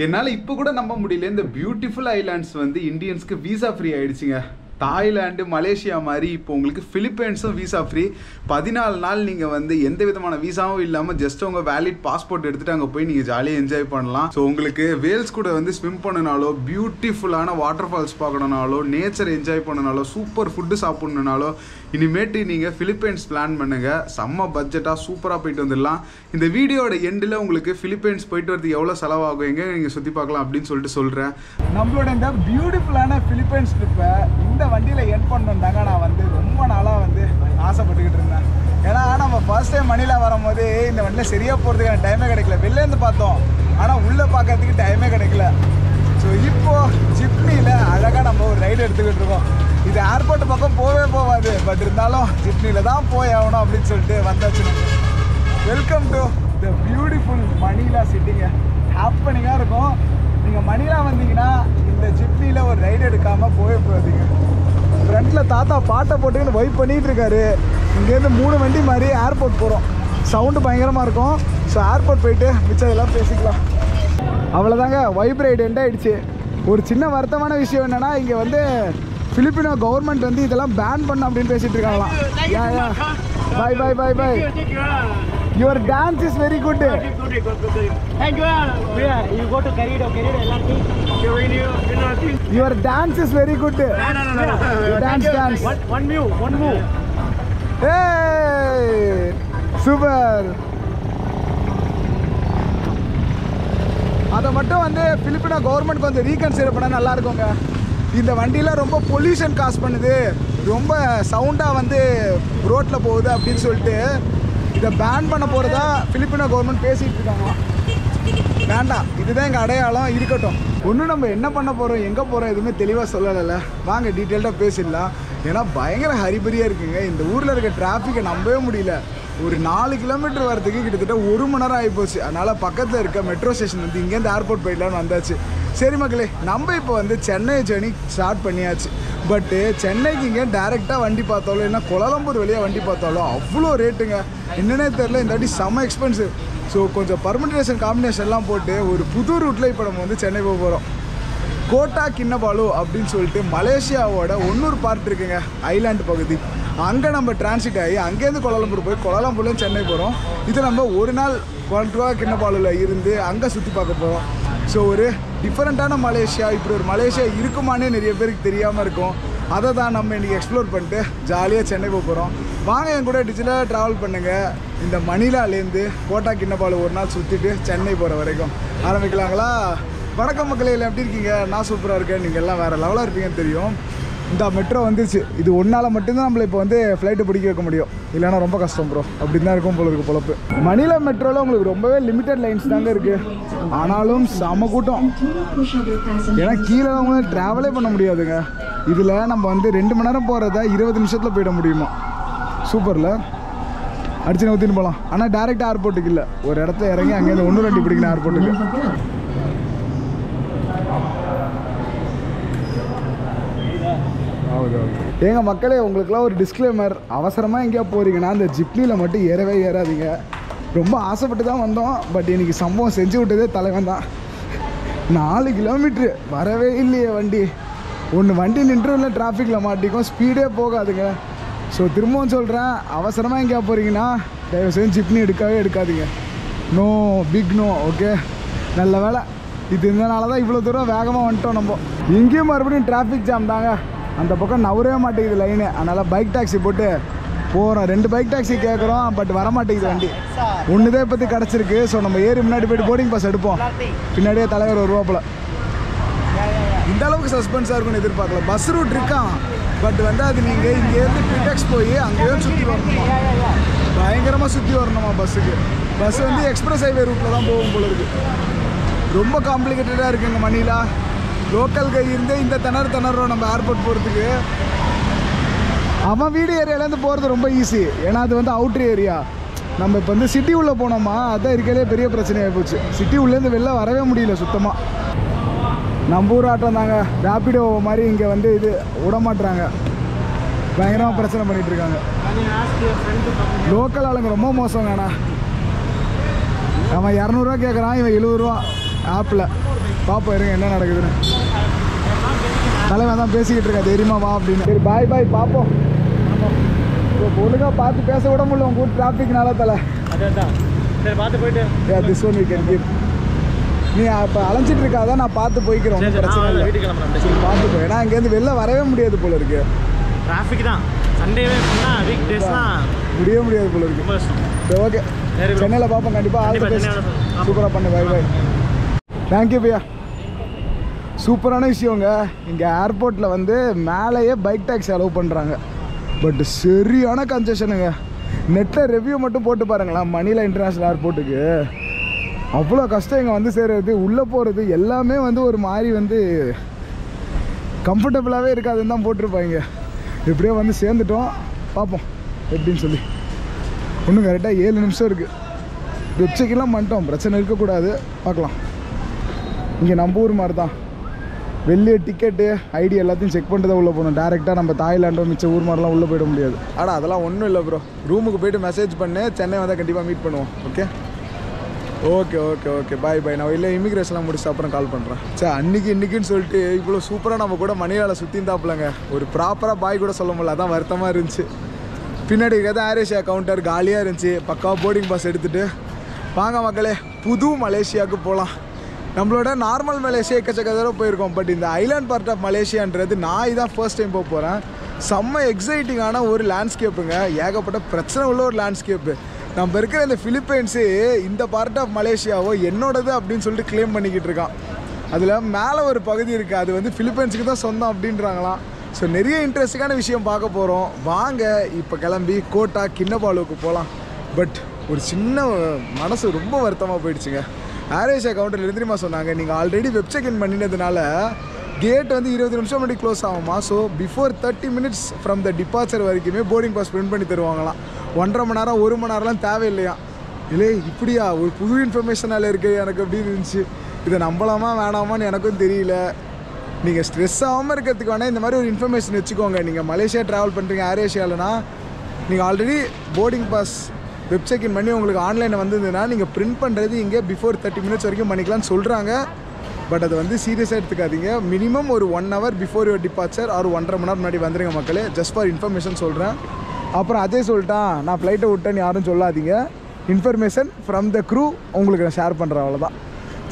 என்னால் இப்போ கூட நம்ப முடியல, இந்த பியூட்டிஃபுல் ஐலாண்ட்ஸ் வந்து இந்தியன்ஸ்க்கு வீசா ஃப்ரீ ஆயிடுச்சுங்க. தாய்லாந்து, மலேசியா மாதிரி இப்போ உங்களுக்கு பிலிப்பைன்ஸும் வீசா ஃப்ரீ. 14 நாள் நீங்கள் வந்து எந்த விதமான வீசாவும் இல்லாமல் ஜஸ்ட் உங்கள் வேலிட் பாஸ்போர்ட் எடுத்துகிட்டு அங்கே போய் நீங்கள் ஜாலியாக என்ஜாய் பண்ணலாம். ஸோ உங்களுக்கு வேல்ஸ் கூட வந்து ஸ்விம் பண்ணனாலோ, பியூட்டிஃபுல்லான வாட்டர் ஃபால்ஸ் பார்க்கணுனாலோ, நேச்சர் என்ஜாய் பண்ணனாலோ, சூப்பர் ஃபுட்டு சாப்பிட்ணுனாலோ இனிமேட்டு நீங்கள் பிலிப்பைன்ஸ் பிளான் பண்ணுங்கள். செம்ம பட்ஜெட்டாக சூப்பராக போயிட்டு வந்துடலாம். இந்த வீடியோட எண்டில் உங்களுக்கு பிலிப்பைன்ஸ் போயிட்டு வரதுக்கு எவ்வளோ செலவாகும், எங்கே நீங்கள் சுற்றி பார்க்கலாம் அப்படின்னு சொல்லிட்டு சொல்கிறேன். நம்மளோட இந்த பியூட்டிஃபுல்லான பிலிப்பைன்ஸ் ட்ரிப்பை இந்த வண்டியில் என் பண்ணாங்க. நான் வந்து ரொம்ப நாளாக வந்து ஆசைப்பட்டுக்கிட்டு இருந்தேன். ஏன்னா நம்ம ஃபர்ஸ்ட் டைம் மணிலா வரும்போது இந்த வண்டியில் சரியாக போகிறதுக்கான டைமே கிடைக்கல. வெளிலேருந்து பார்த்தோம், ஆனால் உள்ளே பார்க்கறதுக்கு டைமே கிடைக்கல. ஸோ இப்போது ஜிப்னியில் அழகாக நம்ம ஒரு ரைடு எடுத்துக்கிட்டு இருக்கோம். இது ஏர்போர்ட் பக்கம் போகாது, பட் இருந்தாலும் ஜிப்னியில் தான் போய் ஆகணும் அப்படின்னு சொல்லிட்டு வந்தாச்சு. வெல்கம் டு த பியூட்டிஃபுல் மணிலா சிட்டிங்க. ஹாப்பனிங்காக இருக்கும். நீங்கள் மணிலா வந்தீங்கன்னா இந்த ஜிப்னியில் ஒரு ரைடு எடுக்காமல் போகாதீங்க. ஃப்ரண்ட்டில் தாத்தா பாட்டை போட்டுக்கின்னு வைப் பண்ணிகிட்டு இருக்காரு. இங்கேருந்து 3 வண்டி மாதிரி ஏர்போர்ட் போகிறோம். சவுண்டு பயங்கரமாக இருக்கும். ஸோ ஏர்போர்ட் போயிட்டு மிச்சம் இதெல்லாம் பேசிக்கலாம். அவ்வளோதாங்க, வைப் ரைடு எண்ட் ஆகிடுச்சு. ஒரு சின்ன வருத்தமான விஷயம் என்னென்னா, இங்கே வந்து பிலிப்பினோ கவர்மெண்ட் வந்து இதெல்லாம் பேன் பண்ண அப்படின்னு பேசிகிட்டு இருக்காங்களாம். Yeah yeah bye bye bye bye. Your dance is very good. Thank you. Yeah, you go to Carrido, Your dance is very good. No. Dance. One move. Hey, super. அதை மட்டும் வந்து Filipino government கொஞ்சம் reconsider பண்ணால் நல்லா இருக்குங்க. இந்த வண்டியில் ரொம்ப பொல்யூஷன் காஸ் பண்ணுது, ரொம்ப சவுண்டாக வந்து ரோட்டில் போகுது அப்படின்னு சொல்லிட்டு இதை பேன் பண்ண போகிறதா பிலிப்பினோ கவர்மெண்ட் பேசிகிட்டு இருக்காங்க. வேண்டாம், இதுதான் எங்கள் அடையாளம், இருக்கட்டும். ஒன்றும் நம்ம என்ன பண்ண போகிறோம், எங்கே போகிறோம் எதுவுமே தெளிவாக சொல்லலை. வாங்க டீட்டெயில்டாக பேசிடலாம். ஏன்னா பயங்கர ஹரிபரியாக இருக்குங்க. இந்த ஊரில் இருக்க டிராஃபிக்கை நம்பவே முடியல. ஒரு 4 கிலோமீட்டர் வரதுக்கு கிட்டத்தட்ட 1 மணி நேரம் ஆகிப்போச்சு. அதனால் பக்கத்தில் இருக்க மெட்ரோ ஸ்டேஷன் வந்து இங்கேருந்து ஏர்போர்ட் போயிடலான்னு வந்தாச்சு. சரி மக்களே, நம்ம இப்போ வந்து சென்னை ஜேர்னி ஸ்டார்ட் பண்ணியாச்சு. பட்டு சென்னைக்கு இங்கே டேரெக்டாக வண்டி பார்த்தாலும் இல்லைன்னா கோலாலம்பூர் வழியாக வண்டி பார்த்தாலும் அவ்வளோ ரேட்டுங்க. என்னன்னே தெரில, இந்த வாட்டி செம்ம எக்ஸ்பென்சிவ். ஸோ கொஞ்சம் பர்மிட்டேஷன் காம்பினேஷன்லாம் போட்டு ஒரு புது ரூட்டில் இப்போ நம்ம வந்து சென்னை போக போகிறோம். கோட்டா கிண்ணபாலு அப்படின்னு சொல்லிட்டு மலேசியாவோட இன்னொரு பார்ட் இருக்குங்க, ஐலாண்டு பகுதி. அங்கே நம்ம டிரான்சிட் ஆகி அங்கேருந்து கோலாலம்பூர் போய் கோலாலம்பூர்லேருந்து சென்னை போகிறோம். இது நம்ம ஒரு நாள் கோட்டா கிண்ணபாலுவில் இருந்து அங்கே சுற்றி பார்க்க போகிறோம். ஸோ ஒரு டிஃப்ரெண்ட்டான மலேசியா, இப்படி ஒரு மலேசியா இருக்குமானே நிறைய பேருக்கு தெரியாமல் இருக்கும். அதை தான் நம்ம இன்றைக்கி எக்ஸ்ப்ளோர் பண்ணிட்டு ஜாலியாக சென்னை போக போகிறோம். வாங்க என் கூட டிஜிட்டலாக ட்ராவல் பண்ணுங்கள். இந்த மணிலாலேருந்து கோட்டா கிண்ணபாலு ஒரு நாள் சுற்றிட்டு சென்னை போகிற வரைக்கும் ஆரம்பிக்கலாங்களா? வணக்கம் மக்களே, எல்லாம் எப்படி இருக்கீங்க? நான் சூப்பராக இருக்கேன். நீங்கள் எல்லாம் வேறு லெவலாக இருப்பீங்கன்னு தெரியும். இந்த மெட்ரோ வந்துச்சு. இது ஒன்றால் மட்டும்தான் நம்மளை இப்போ வந்து ஃப்ளைட்டை பிடிக்க வைக்க முடியும், இல்லைன்னா ரொம்ப கஷ்டம் ப்ரோ. அப்படின்னு தான் இருக்கும் போல இருக்குது பொழப்பு. மணிலா மெட்ரோவில் உங்களுக்கு ரொம்பவே லிமிட்டட் லைன்ஸ் தாங்க இருக்குது. ஆனாலும் செம கூட்டம். ஏன்னா கீழே அவங்களால ட்ராவலே பண்ண முடியாதுங்க. இதில் நம்ம வந்து 2 மணி நேரம் போகிறத 20 நிமிஷத்தில் போயிட முடியுமா? சூப்பரில் அடிச்சு ஊற்றின்னு போகலாம். ஆனால் டேரெக்டாக ஏர்போர்ட்டுக்கு இல்லை, ஒரு இடத்துல இறங்கி அங்கேருந்து 1 2 பிடிக்கணும் ஏர்போர்ட்டுக்கு. ஏங்க மக்களே, உங்களுக்குலாம் ஒரு டிஸ்க்ளைமர். அவசரமாக எங்கேயா போகிறீங்கன்னா அந்த ஜிப்னியில் மட்டும் ஏறவே ஏறாதீங்க. ரொம்ப ஆசைப்பட்டு தான் வந்தோம், பட் இன்றைக்கி சம்பவம் செஞ்சு விட்டதே தலைவன் தான். 4 கிலோமீட்ரு வரவே இல்லையே வண்டி. வண்டி நின்றுல டிராஃபிக்கில் மாட்டிக்கும், ஸ்பீடே போகாதுங்க. ஸோ திரும்பவும் சொல்கிறேன், அவசரமாக எங்கேயா போகிறீங்கன்னா தயவு செஞ்சு ஜிப்னி எடுக்காதீங்க. No, big no. ஓகே, நல்ல வேலை இது இருந்தனால தான் இவ்வளோ தூரம் வேகமாக வந்துட்டோம். நம்ம இங்கேயும் மறுபடியும் டிராஃபிக் ஜாம் தாங்க. அந்த பக்கம் நவரவே மாட்டேங்குது லைனு. அதனால் பைக் டாக்ஸி போட்டு போகிறோம். 2 பைக் டாக்ஸி கேட்குறோம், பட் வரமாட்டேங்குது வண்டி. ஒன்று தான் இப்போத்தி கிடச்சிருக்கு. ஸோ நம்ம ஏறி முன்னாடி போய்ட்டு போர்டிங் பாஸ் எடுப்போம். பின்னாடியே தலைவர் வருவாப்புல. இந்த அளவுக்கு சஸ்பென்ஸாக இருக்குன்னு எதிர்பார்க்கல. பஸ் ரூட் இருக்கான், பட் வந்து அது நீங்கள் இங்கேருந்து பிடெக்ஸ் போய் அங்கேயும் சுற்றி வரணுமா, பயங்கரமாக சுற்றி வரணுமா பஸ்ஸுக்கு. பஸ் வந்து எக்ஸ்பிரஸ் ஹைவே ரூட்டில் தான் போகும் போல இருக்குது. ரொம்ப காம்ப்ளிகேட்டடாக இருக்குங்க மணிலா. லோக்கல் கை இருந்தே இந்த திணறோம் நம்ம ஏர்போர்ட் போகிறதுக்கு. அவன் வீடு ஏரியாலேருந்து போகிறது ரொம்ப ஈஸி, ஏன்னா அது வந்து அவுட்ரு ஏரியா. நம்ம இப்போ வந்து சிட்டி உள்ளே போனோமா, அதுதான் இருக்கையிலே பெரிய பிரச்சனையாக போச்சு. சிட்டி உள்ளேருந்து வெளில வரவே முடியல சுத்தமாக. நம்ம ஊர் ஆட்டம் தாங்க, ரேப்பிடோ மாதிரி இங்கே வந்து இது விடமாட்டுறாங்க. பயங்கரமாக பிரச்சனை பண்ணிகிட்டு இருக்காங்க. லோக்கல் ஆளுங்க ரொம்ப மோசங்க. ஆனால் அவன் 200 ரூபா கேட்குறான், இவன் 70 ரூபா ஆப்பில். பார்ப்போம் இருங்க என்ன நடக்குதுன்னு. தலைவன் தான் பேசிக்கிட்டு இருக்கேன் தெரியுமா வா அப்படின்னு. சரி பாய் பாய் பார்ப்போம். இப்போ ஒழுங்காக பார்த்து பேச விட முடியல உங்க கூட டிராஃபிக்னால தலை. அதான் சரி பார்த்து போயிட்டு this one we can give. நீ இப்போ அலைஞ்சிட்டு இருக்காதான் நான் பார்த்து போய்க்கிறேன், ஒன்றும் பிரச்சனை இல்லை. வீட்டுக்கு கிளம்புறேன். சரி பார்த்து போய், ஏன்னா இங்கேருந்து வெளில வரவே முடியாது போல இருக்கு. டிராஃபிக் தான் சண்டேவே பண்ணால் வீக் டேஸ்லாம் முடியாது போல இருக்கு. ரொம்ப கஷ்டம். சரி ஓகே சென்னையில் பார்ப்போம் கண்டிப்பாக. All the best. சூப்பராக பண்ணு. Bye bye. தேங்க்யூ பையா. சூப்பரான விஷயங்க. இங்கே ஏர்போர்ட்டில் வந்து மேலேயே பைக் டாக்ஸி அலோவ் பண்ணுறாங்க. பட் சரியான கன்செஷனுங்க. நெட்டில் ரிவ்யூ மட்டும் போட்டு பாருங்களேன். மணிலா இன்டர்நேஷ்னல் ஏர்போர்ட்டுக்கு அவ்வளோ கஷ்டம் இங்கே வந்து சேர்றது, உள்ளே போகிறது எல்லாமே வந்து ஒரு மாதிரி வந்து கம்ஃபர்டபுளாகவே இருக்காதுன்னு தான் போட்டிருப்பாங்க. எப்படியோ வந்து சேர்ந்துட்டோம், பார்ப்போம் எப்படின்னு சொல்லி. இன்னும் கரெக்டாக 7 நிமிஷம் இருக்குது. வெப்சைக்கெல்லாம் பண்ணிட்டோம், பிரச்சனை இருக்கக்கூடாது, பார்க்கலாம். இங்கே நம்ம ஊர் மாதிரி தான், வெளியே டிக்கெட்டு ஐடி எல்லாத்தையும் செக் பண்ணிட்டு தான் உள்ளே போகணும். டேரெக்டாக நம்ம தாய்லாண்டோ மிச்ச ஊர் மாதிரிலாம் உள்ளே போயிட முடியாது. ஆனால் அதெல்லாம் ஒன்றும் இல்லை ப்ரோ. ரூமுக்கு போய்ட்டு மெசேஜ் பண்ணு, சென்னை வந்தால் கண்டிப்பாக மீட் பண்ணுவோம். Okay okay okay okay bye bye. நான் இல்லை இமிக்ரேஷன்லாம் முடிச்சு அப்புறம் கால் பண்ணுறேன். சரி இன்னைக்குன்னு சொல்லிட்டு இவ்வளோ சூப்பராக நம்ம கூட மணியால் சுற்றிந்தாப்புலங்க. ஒரு ப்ராப்பராக பாய் கூட சொல்ல முடியல, அதான் வருத்தமாக இருந்துச்சு. பின்னாடி இருக்கிறது ஏர் ஏஷியா கவுண்டர் காலியாக இருந்துச்சு. பக்காவாக போர்டிங் பாஸ் எடுத்துகிட்டு வாங்க மக்களே புது மலேசியாவுக்கு போகலாம். நம்மளோட நார்மல் மலேசியா எக்கச்சக்க தடவை போயிருக்கோம். பட் இந்த ஐலாண்ட் பார்ட் ஆஃப் மலேசியான்றது நான் இதான் ஃபர்ஸ்ட் டைம் போக போகிறேன். செம்ம எக்ஸைட்டிங்கான ஒரு லேண்ட்ஸ்கேப்புங்க. ஏகப்பட்ட பிரச்சனை உள்ள ஒரு லேண்ட்ஸ்கேப்பு. நம்ம இருக்கிற இந்த ஃபிலிப்பைன்ஸு இந்த பார்ட் ஆஃப் மலேசியாவோ என்னோடது அப்படின்னு சொல்லிட்டு கிளைம் பண்ணிக்கிட்டு இருக்கான். அதில் மேலே ஒரு பகுதி இருக்குது, அது வந்து ஃபிலிப்பைன்ஸுக்கு தான் சொந்தம் அப்படின்றாங்களாம். ஸோ நிறைய இன்ட்ரெஸ்டிங்கான விஷயம் பார்க்க போகிறோம். வாங்க இப்போ கிளம்பி கோட்டா கிண்ணபாலுவுக்கு போகலாம். பட் ஒரு சின்ன மனசு ரொம்ப வருத்தமாக போயிடுச்சுங்க. ஏர் ஏஷியா கவுண்டரில் தெரியுமா சொன்னாங்க, நீங்கள் ஆல்ரெடி வெப் செக் இன் பண்ணினதுனால கேட் வந்து 20 நிமிஷம் முன்னாடி க்ளோஸ் ஆகுமா. So before 30 minutes from the departure வரைக்குமே போர்டிங் பாஸ் பிரிண்ட் பண்ணி தருவாங்களாம். 1.5 மணி நேரம் 1 மணி நேரம்லாம் தேவையில்லையா. இல்லை இப்படியா ஒரு புது இன்ஃபர்மேஷனால் இருக்குது எனக்கு அப்படின்னு இருந்துச்சு. இதை நம்பலாமா வேணாமான்னு எனக்கும் தெரியல. நீங்கள் ஸ்ட்ரெஸ் ஆகாமல் இருக்கிறதுக்கு வேணால் இந்த மாதிரி ஒரு இன்ஃபர்மேஷன் வச்சுக்கோங்க. நீங்கள் மலேசியா ட்ராவல் பண்ணுறீங்க ஏர் ஏஷியாவில்னா, நீங்கள் already boarding pass web check in பண்ணி உங்களுக்கு ஆன்லைனில் வந்ததுன்னா நீங்கள் பிரிண்ட் பண்ணுறது இங்கே பிஃபோர் 30 மினிட்ஸ் வரைக்கும் பண்ணிக்கலாம்னு சொல்கிறாங்க. பட் அதை வந்து சீரியஸாக எடுத்துக்காதீங்க. மினிமம் ஒரு 1 ஹவர் பிஃபோர் யுவர் டிபார்ச்சர் ஒரு 1.5 மணி நேரம் முன்னாடி வந்துடுங்க மக்களே. ஜஸ்ட் ஃபார் இன்ஃபர்மேஷன் சொல்கிறேன். அப்புறம் அதே சொல்லிட்டான் நான் ஃப்ளைட்டை விட்டேன்னு யாரும் சொல்லாதீங்க. இன்ஃபர்மேஷன் ஃப்ரம் த க்ரூ உங்களுக்கு நான் ஷேர் பண்ணுறேன், அவ்வளோதான்.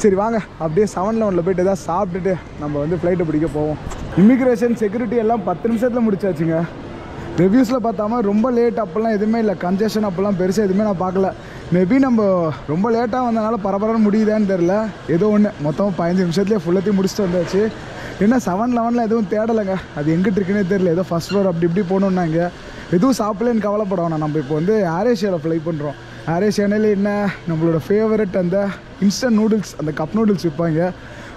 சரி வாங்க அப்படியே 7-Eleven போய்ட்டு எதாவது சாப்பிட்டுட்டு நம்ம வந்து ஃப்ளைட்டை பிடிக்க போவோம். இமிக்ரேஷன் செக்யூரிட்டி எல்லாம் 10 நிமிஷத்தில் முடிச்சாச்சுங்க. ரிவ்யூஸில் பார்த்தாம ரொம்ப லேட் அப்போல்லாம் எதுவுமே இல்லை. கன்ஜெஷன் அப்போல்லாம் பெருசாக எதுவுமே நான் பார்க்கல. மேபி நம்ம ரொம்ப லேட்டாக வந்தனால பரபரன்னு முடியுதான்னு தெரில. ஏதோ ஒன்று மொத்தம் 15 நிமிஷத்துலேயே ஃபுல்லத்தையும் முடிச்சுட்டு வந்தாச்சு. ஏன்னா 7-Eleven எதுவும் தேடலைங்க. அது எங்கிட்ட இருக்குன்னே தெரியல. ஏதோ ஃபஸ்ட் ஃப்ளோர் அப்படி இப்படி போகணுன்னாங்க. எதுவும் சாப்பிடலன்னு கவலைப்பட வேணாம். நம்ம இப்போ வந்து ஏர் ஏஷியாவில் ஃப்ளை பண்ணுறோம். ஏர் ஏஷியானாலே என்ன நம்மளோட ஃபேவரட் அந்த இன்ஸ்டன்ட் நூடுல்ஸ், அந்த கப் நூடுல்ஸ் விற்பாங்க.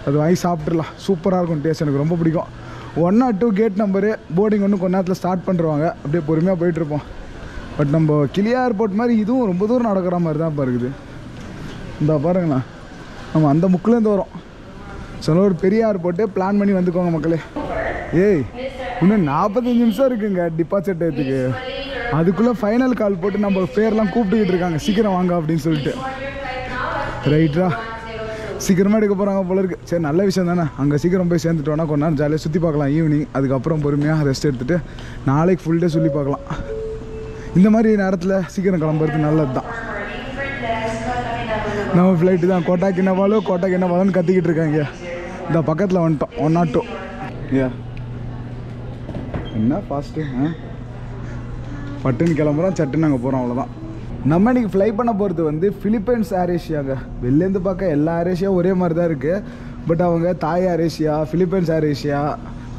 அது வாங்கி சாப்பிட்றலாம். சூப்பராக இருக்கும் டேஸ்ட். எனக்கு ரொம்ப பிடிக்கும். 1 or 2 கேட் நம்பரு போர்டிங் ஒன்று கொஞ்ச நேரத்தில் ஸ்டார்ட் பண்ணுறாங்க. அப்படியே பொறுமையாக போயிட்டுருப்போம். பட் நம்ம கிளியா ஏர்போர்ட் மாதிரி இதுவும் ரொம்ப தூரம் நடக்கிற மாதிரி தான் இருக்குது. இந்த பாருங்கண்ணா நம்ம அந்த முக்கிலேருந்து வரோம். சில ஒரு பெரிய ஏர்போர்ட்டு பிளான் பண்ணி வந்துக்கோங்க மக்களே. ஏய் இன்னும் 45 நிமிஷம் இருக்குங்க டிபார்ச்சர் டயத்துக்கு. அதுக்குள்ளே ஃபைனல் கால் போட்டு நம்ம பேர்லாம் கூப்பிட்டுக்கிட்டு இருக்காங்க சீக்கிரம் வாங்க அப்படின்னு சொல்லிட்டு. ரைட்டா சீக்கிரமாக எடுக்க போகிறாங்க போல இருக்குது. சரி நல்ல விஷயம் தானே. அங்கே சீக்கிரம் போய் சேர்ந்துட்டோன்னா கொஞ்ச நேரம் ஜாலியாக சுற்றி பார்க்கலாம் ஈவினிங். அதுக்கப்புறம் பொறுமையாக ரெஸ்ட் எடுத்துகிட்டு நாளைக்கு ஃபுல் டே சொல்லி பார்க்கலாம். இந்த மாதிரி நேரத்தில் சீக்கிரம் கிளம்புறது நல்லது தான். நம்ம ஃப்ளைட்டு தான் கோட்டா கிண்ணபாலுன்னு கத்திக்கிட்டு இருக்காங்க. இந்த பக்கத்தில் வந்துட்டோம் 1 or 2. ஏ என்ன ஃபாஸ்ட்டு பட்டுன்னு கிளம்புறோம், சட்டுன்னு அங்கே போகிறோம், அவ்வளோதான். நம்ம இன்றைக்கி ஃப்ளை பண்ண போகிறது வந்து ஃபிலிப்பைன்ஸ் ஏர் ஏஷியாங்க. வெளிலேருந்து பார்க்க எல்லா ஏர் ஏஷியா ஒரே மாதிரி தான் இருக்குது. பட் அவங்க தாய் ஏர் ஏஷியா, ஃபிலிப்பைன்ஸ் ஏர் ஏஷியா,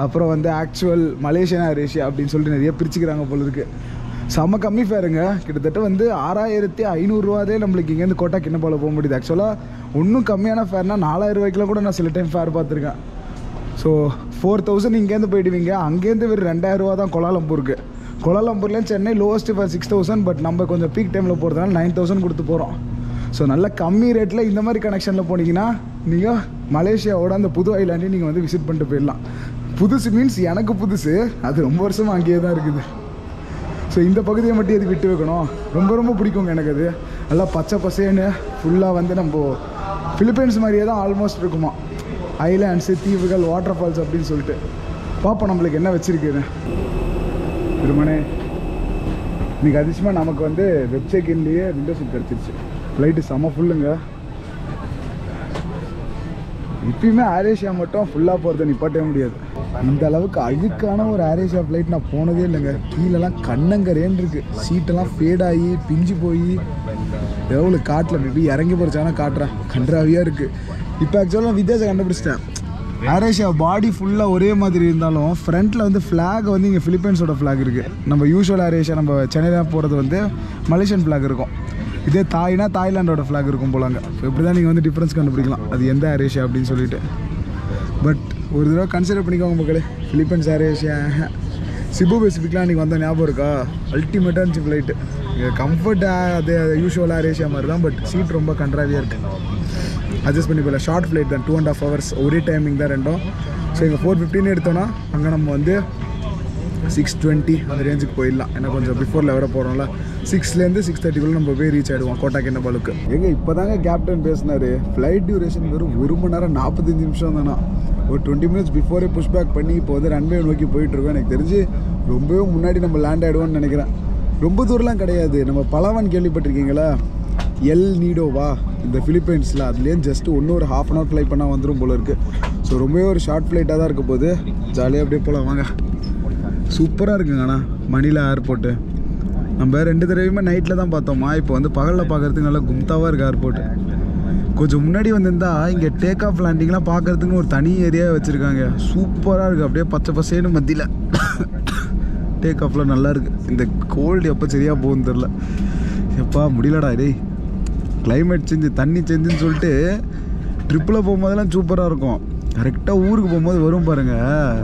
அப்புறம் வந்து ஆக்சுவல் மலேசியன் ஏர் ஏஷியா அப்படின்னு சொல்லிட்டு நிறைய பிரிச்சுக்கிறாங்க போல இருக்குது. செம்ம கம்மி ஃபேருங்க. கிட்டத்தட்ட வந்து 6500 ரூபாதே நம்மளுக்கு இங்கேருந்து கோட்டா கிண்ணபாலு போக முடியுது. ஆக்சுவலாக இன்னும் கம்மியான ஃபேர்னால் 4000 ரூபாய்க்குலாம் கூட நான் சில டைம் ஃபேர் பார்த்துருக்கேன். ஸோ 4000 இங்கேருந்து போயிடுவீங்க. அங்கேருந்து வெறும் 2000 ரூபா தான் கோலாலம்பூருக்கு. கோலாலம்பூர்லேயும் சென்னை லோவஸ்ட்டு ஃபார் 6000. பட் நம்ம கொஞ்சம் பீக் டைமில் போகிறதுனால 9000 கொடுத்து போகிறோம். ஸோ நல்ல கம்மி ரேட்டில் இந்த மாதிரி கனெக்ஷனில் போனீங்கன்னா நீங்கள் மலேசியாவோட அந்த புது ஐலாண்டையும் நீங்கள் வந்து விசிட் பண்ணிட்டு போயிடலாம். புதுசு மீன்ஸ் எனக்கு புதுசு, அது ரொம்ப வருஷமாக அங்கேயே தான் இருக்குது. ஸோ இந்த பகுதியை மட்டும் எதுக்கு விட்டு வைக்கணும், ரொம்ப ரொம்ப பிடிக்குங்க எனக்கு. அது நல்லா பச்சை பசேன்னு ஃபுல்லாக வந்து நம்ம ஃபிலிப்பைன்ஸ் மாதிரியே தான் ஆல்மோஸ்ட் இருக்குமா. ஐலாண்ட்ஸு, தீவுகள், வாட்டர் ஃபால்ஸ் அப்படின்னு சொல்லிட்டு பார்ப்போம் நம்மளுக்கு என்ன வச்சுருக்குன்னு. திருமணே இன்றைக்கி அதிசயமாக நமக்கு வந்து வெப் செக்இன்லேயே விண்டோ சீட் கிடச்சிருச்சு. ஃப்ளைட்டு செம்ம ஃபுல்லுங்க. இப்பயுமே ஏர் ஏஷியா மட்டும் ஃபுல்லாக போகிறத நிப்பாட்டவே முடியாது. இந்த அளவுக்கு அழுக்கான ஒரு ஏர் ஏஷியா ஃப்ளைட் நான் போனதே இல்லைங்க. கீழெல்லாம் கண்ணங்கரேன்னு இருக்குது. சீட்டெல்லாம் ஃபேடாகி பிஞ்சு போய் எவ்வளோ காட்டில் மேபி இறங்கி போகிறச்சானா காட்டுறேன். கன்றாவியாக இருக்குது. இப்போ ஆக்சுவலாக வித்தியாசம் கண்டுபிடிச்சிட்டேன். ஏர் ஏஷியா பாடி ஃபுல்லாக ஒரே மாதிரி இருந்தாலும் ஃப்ரண்ட்டில் வந்து ஃப்ளாக் வந்து இங்கே ஃபிலிப்பைன்ஸோட ஃப்ளாக் இருக்குது. நம்ம யூஷுவல் ஏர் ஏஷியா நம்ம சென்னையில் போகிறது வந்து மலேசியன் ஃப்ளாக் இருக்கும். இதே தாய்னா தாய்லாண்டோட ஃப்ளாக் இருக்கும் போலாங்க. ஸோ இப்படி தான் நீங்கள் வந்து டிஃப்ரென்ஸ் கண்டுபிடிக்கலாம் அது எந்த ஏர் ஏஷியா அப்படின்னு சொல்லிட்டு. பட் ஒரு தடவை கன்சிடர் பண்ணிக்கோங்க மக்களே. ஃபிலிப்பைன்ஸ் ஏர் ஏஷியா சிபு பெசிஃபிக்லாம் நீங்கள் வந்தால் ஞாபகம் இருக்கா? அல்டிமேட்டாக இருந்துச்சு ஃப்ளைட்டு. கம்ஃபர்ட்டாக அது யூஷுவல் ஏர் ஏஷியா மாதிரி தான். பட் சீட் ரொம்ப கன்றாவியாக இருக்குது. அட்ஜஸ்ட் பண்ணி போகல. ஷார்ட் ஃப்ளைட் தான், 2.5 hours ஒரே டைமிங் தான் ரெண்டும். ஸோ இங்கே 4:15 எடுத்தோன்னா அங்கே நம்ம வந்து 6:20 அந்த ரேஞ்சுக்கு போயிடலாம். ஏன்னா கொஞ்சம் பிஃபோரில் வர போகிறோம்ல. 6லேருந்து 6:30 நம்ம போய் ரீச் ஆகிடுவோம் கோட்டா கிண்ணபாலுக்கு. எங்கே இப்போ தாங்க கேப்டன் பேசினார். ஃப்ளைட் டியூரேஷன் வெறும் 1 மணி நேரம் 45 நிமிஷம் தானா. ஒரு 20 minutes பிஃபோரே புஷ் பேக் பண்ணி இப்போ வந்து ரன்வே நோக்கி போயிட்டுருக்கோம். எனக்கு தெரிஞ்சு ரொம்பவே முன்னாடி நம்ம லேண்ட் ஆகிடுவோம்னு நினைக்கிறேன். ரொம்ப தூரம்லாம் கிடையாது. நம்ம பலவான் கேள்விப்பட்டிருக்கீங்களா? எல் நீடோவா இந்த ஃபிலிப்பைன்ஸில், அதுலேயும் ஜஸ்ட்டு இன்னொரு 1/2 hour ஃப்ளை பண்ணால் வந்துடும் போல இருக்குது. ஸோ ரொம்பவே ஒரு ஷார்ட் ஃப்ளைட்டாக தான் இருக்க போது. ஜாலியாக அப்படியே போகலாம் வாங்க. சூப்பராக இருக்குங்கண்ணா மணிலா ஏர்போர்ட்டு. நம்ம 2 தடவையுமே நைட்டில் தான் பார்த்தோமா. இப்போ வந்து பகலில் பார்க்குறதுக்கு நல்லா கும்தாவாக இருக்குது ஏர்போர்ட்டு. கொஞ்சம் முன்னாடி வந்திருந்தா இங்கே டேக் ஆஃப் லேண்டிங்லாம் பார்க்குறதுக்கு ஒரு தனி ஏரியாவை வச்சுருக்காங்க. சூப்பராக இருக்குது. அப்படியே பச்சை பசேன்னு மத்தியில் டேக் ஆஃப்லாம் நல்லா இருக்குது. இந்த கோல்டு எப்போ சரியாக போகுதுன்னு தெரில. எப்பா முடியலடா டேய். கிளைமேட் சேஞ்சு தண்ணி சேஞ்சுன்னு சொல்லிட்டு ட்ரிப்பில் போகும்போதெல்லாம் சூப்பராக இருக்கும். கரெக்டாக ஊருக்கு போகும்போது வரும் பாருங்கள்.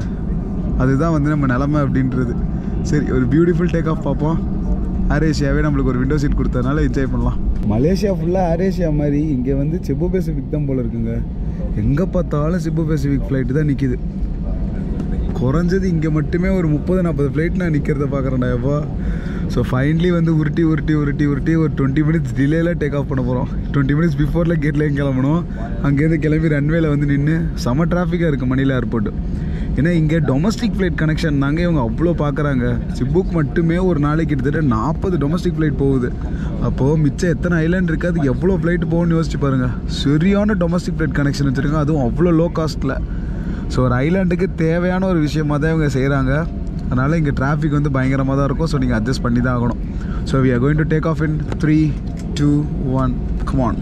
அதுதான் வந்து நம்ம நிலமை அப்படின்றது. சரி ஒரு பியூட்டிஃபுல் டேக் ஆஃப் பார்ப்போம். ஏர் ஏஷியாவே நம்மளுக்கு ஒரு விண்டோ சீட் கொடுத்ததுனால என்ஜாய் பண்ணலாம். மலேசியா ஃபுல்லாக ஏர் ஏஷியா மாதிரி இங்கே வந்து சிபு பெசிஃபிக் தான் போல் இருக்குங்க. எங்கே பார்த்தாலும் சிபு பெசிஃபிக் ஃப்ளைட்டு தான் நிற்கிது. குறைஞ்சது இங்கே மட்டுமே ஒரு 30-40 ஃப்ளைட் நான் நிற்கிறத பார்க்குறேன்டா எப்போ. ஸோ ஃபைனலி வந்து உருட்டி ஒரு 20 minutes டிலேயில் டேக் ஆஃப் பண்ண போகிறோம். 20 minutes பிஃபோரில் கேட்லேயும் கிளம்பணும். அங்கேருந்து கிளம்பி ரன்வேல வந்து நின்று செம டிராஃபிக்காக இருக்குது மணிலா ஏர்போர்ட்டு. ஏன்னா இங்கே டொமஸ்டிக் ஃப்ளைட் கனெக்ஷன் தாங்க இவங்க அவ்வளோ பார்க்குறாங்க. சிபுக்கு மட்டுமே ஒரு நாளைக்கு கிட்டத்தட்ட 40 டொமஸ்டிக் ஃப்ளைட் போகுது. அப்போது மிச்சம் எத்தனை ஐலாண்ட் இருக்குது, அதுக்கு எவ்வளோ ஃப்ளைட் போகும்னு யோசிச்சு பாருங்கள். சரியான டொமஸ்டிக் ஃப்ளைட் கனெக்ஷன் வச்சுருக்காங்க, அதுவும் அவ்வளோ லோ காஸ்ட்டில். ஸோ ஒரு ஐலாண்டுக்கு தேவையான ஒரு விஷயமாக தான் இவங்க செய்கிறாங்க. அதனால் இங்கே டிராஃபிக் வந்து பயங்கரமாக தான் இருக்கும். ஸோ நீங்கள் அட்ஜஸ்ட் பண்ணி தான் ஆகணும். So we are going to take off in 3, 2, 1 come on.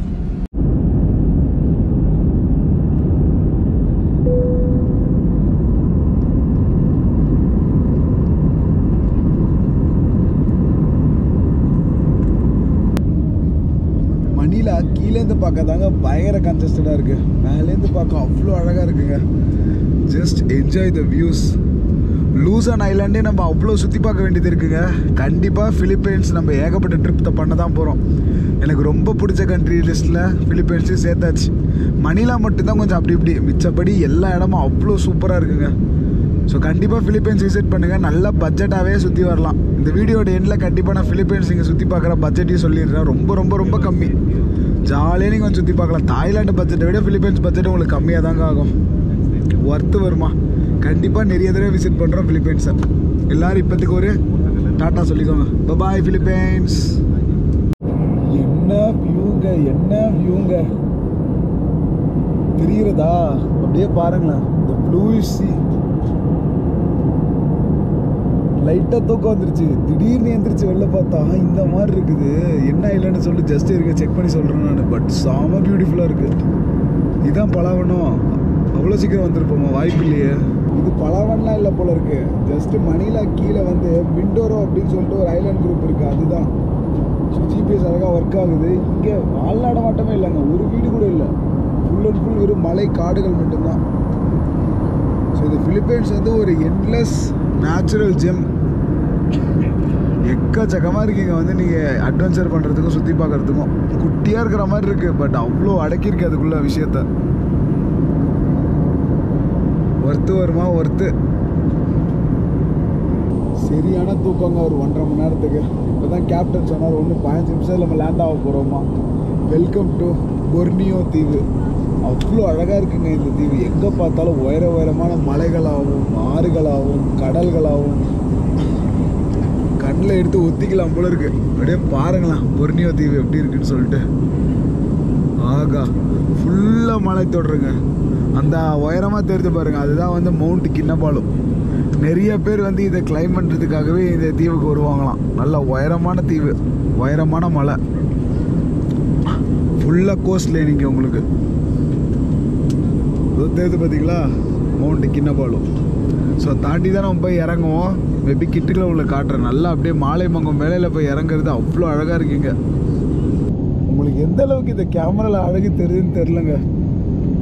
Manila கீழேருந்து பார்க்க தாங்க பயங்கர கன்ஜஸ்டடாக இருக்குது. மேலேருந்து பார்க்க அவ்வளோ அழகாக இருக்குங்க. Just enjoy the views. Luzon ஐலாண்டே நம்ம அவ்வளோ சுற்றி பார்க்க வேண்டியது இருக்குங்க. கண்டிப்பாக ஃபிலிப்பைன்ஸ் நம்ம ஏகப்பட்ட ட்ரிப் பண்ண தான் போகிறோம். எனக்கு ரொம்ப பிடிச்ச கண்ட்ரி லிஸ்ட்டில் ஃபிலிப்பைன்ஸையும் சேர்த்தாச்சு. மணிலா மட்டும்தான் கொஞ்சம் அப்படி இப்படி, மிச்சப்படி எல்லா இடமும் அவ்வளோ சூப்பராக இருக்குங்க. ஸோ கண்டிப்பாக ஃபிலிப்பைன்ஸ் விசிட் பண்ணுங்கள். நல்ல பட்ஜெட்டாகவே சுற்றி வரலாம். இந்த வீடியோட எண்டில் கண்டிப்பாக நான் ஃபிலிப்பைன்ஸ் இங்கே சுற்றி பார்க்குற பட்ஜெட்டையும் சொல்லிடுறேன். ரொம்ப ரொம்ப ரொம்ப கம்மி. ஜாலியாக நீங்கள் கொஞ்சம் சுற்றி பார்க்கலாம். தாய்லாண்டு பட்ஜெட்டை விட ஃபிலிப்பைன்ஸ் பட்ஜெட் உங்களுக்கு கம்மியாக தாங்க ஆகும். ஒர்த்து வருமா? கண்டிப்பாக நிறைய தடவை விசிட் பண்ணுறோம் ஃபிலிப்பைன்ஸை. எல்லோரும் இப்போதைக்கு ஒரு டாட்டா சொல்லிக்கோங்க. பாய் ஃபிலிப்பைன்ஸ். என்ன வியூங்க தெரிகிறதா? அப்படியே பாருங்களேன். இந்த ப்ளூ சி லைட்டாக தூக்கம் வந்துருச்சு. திடீர்னு எந்திரிச்சு வெளில பார்த்தா இந்த மாதிரி இருக்குது. என்ன இல்லைன்னு சொல்லி ஜஸ்ட் இருக்க செக் பண்ணி சொல்கிறேன் நான். பட் செம பியூட்டிஃபுல்லாக இருக்குது. இதுதான் பலாவனம். அவ்வளோ சீக்கிரம் வந்துருப்போமா? வாய்ப்பு இல்லையே. இது பலாவன்லாம் இல்லை போல இருக்குது. ஜஸ்ட்டு மணிலா கீழே வந்து மிண்டோரோ அப்படின்னு சொல்லிட்டு ஒரு ஐலாண்ட் குரூப் இருக்குது. அதுதான். ஸோ ஜிபிஎஸ் அழகாக ஒர்க் ஆகுது. இங்கே வாழ்நாட மாட்டமே இல்லைங்க. ஒரு வீடு கூட இல்லை. ஃபுல் அண்ட் ஃபுல் வெறும் மலை காடுகள் மட்டும்தான். ஸோ இது ஃபிலிப்பைன்ஸ் வந்து ஒரு என்லெஸ் நேச்சுரல் ஜெம். எக்கச்சக்கமாக இருக்குங்க. வந்து நீங்கள் அட்வென்ச்சர் பண்ணுறதுக்கும் சுற்றி பார்க்குறதுக்கும் குட்டியாக இருக்கிற மாதிரி இருக்குது. பட் அவ்வளோ அடக்கியிருக்கு அதுக்குள்ள விஷயத்த. ஒர்த்து வருமா? ஒர்த்து. சரியான தூக்கங்க ஒரு 1.5 மணி நேரத்துக்கு. இப்போ தான் கேப்டன் சொன்னார் 15 நிமிஷம் நம்ம லேண்ட் ஆக போகிறோமா. வெல்கம் டு பொர்னியோ தீவு. அவ்வளோ அழகாக இருக்குங்க இந்த தீவு. எங்கே பார்த்தாலும் உயரமான மலைகளாகவும் ஆறுகளாகவும் கடல்களாகவும் கண்ணில் எடுத்து ஒத்திக்கலாம் போல இருக்கு. அப்படியே பாருங்களேன் பொர்னியோ தீவு எப்படி இருக்குன்னு சொல்லிட்டு. ஆகா, ஃபுல்லாக மலை தொடருங்க. அந்த உயரமாக தெரிஞ்சு பாருங்கள், அதுதான் வந்து மவுண்ட் கின்னபாலு. நிறைய பேர் வந்து இதை கிளைம் பண்ணுறதுக்காகவே இந்த தீவுக்கு வருவாங்களாம். நல்ல உயரமான தீவு, உயரமான மலை, ஃபுல்லாக கோஸ்ட் லைனிங்க. உங்களுக்கு தெரியுது பார்த்தீங்களா, மவுண்ட் கின்னபாலு. ஸோ தாண்டி தான் நம்ம போய் இறங்குவோம். மேபி கிட்டுக்குள்ள உள்ள காட்டுறேன். நல்லா அப்படியே மாலை மங்கம் மேலையில் போய் இறங்குறது அவ்வளோ அழகாக இருக்குங்க. உங்களுக்கு எந்த அளவுக்கு இந்த கேமராவில் அழகு தெரியுதுன்னு தெரிலங்க.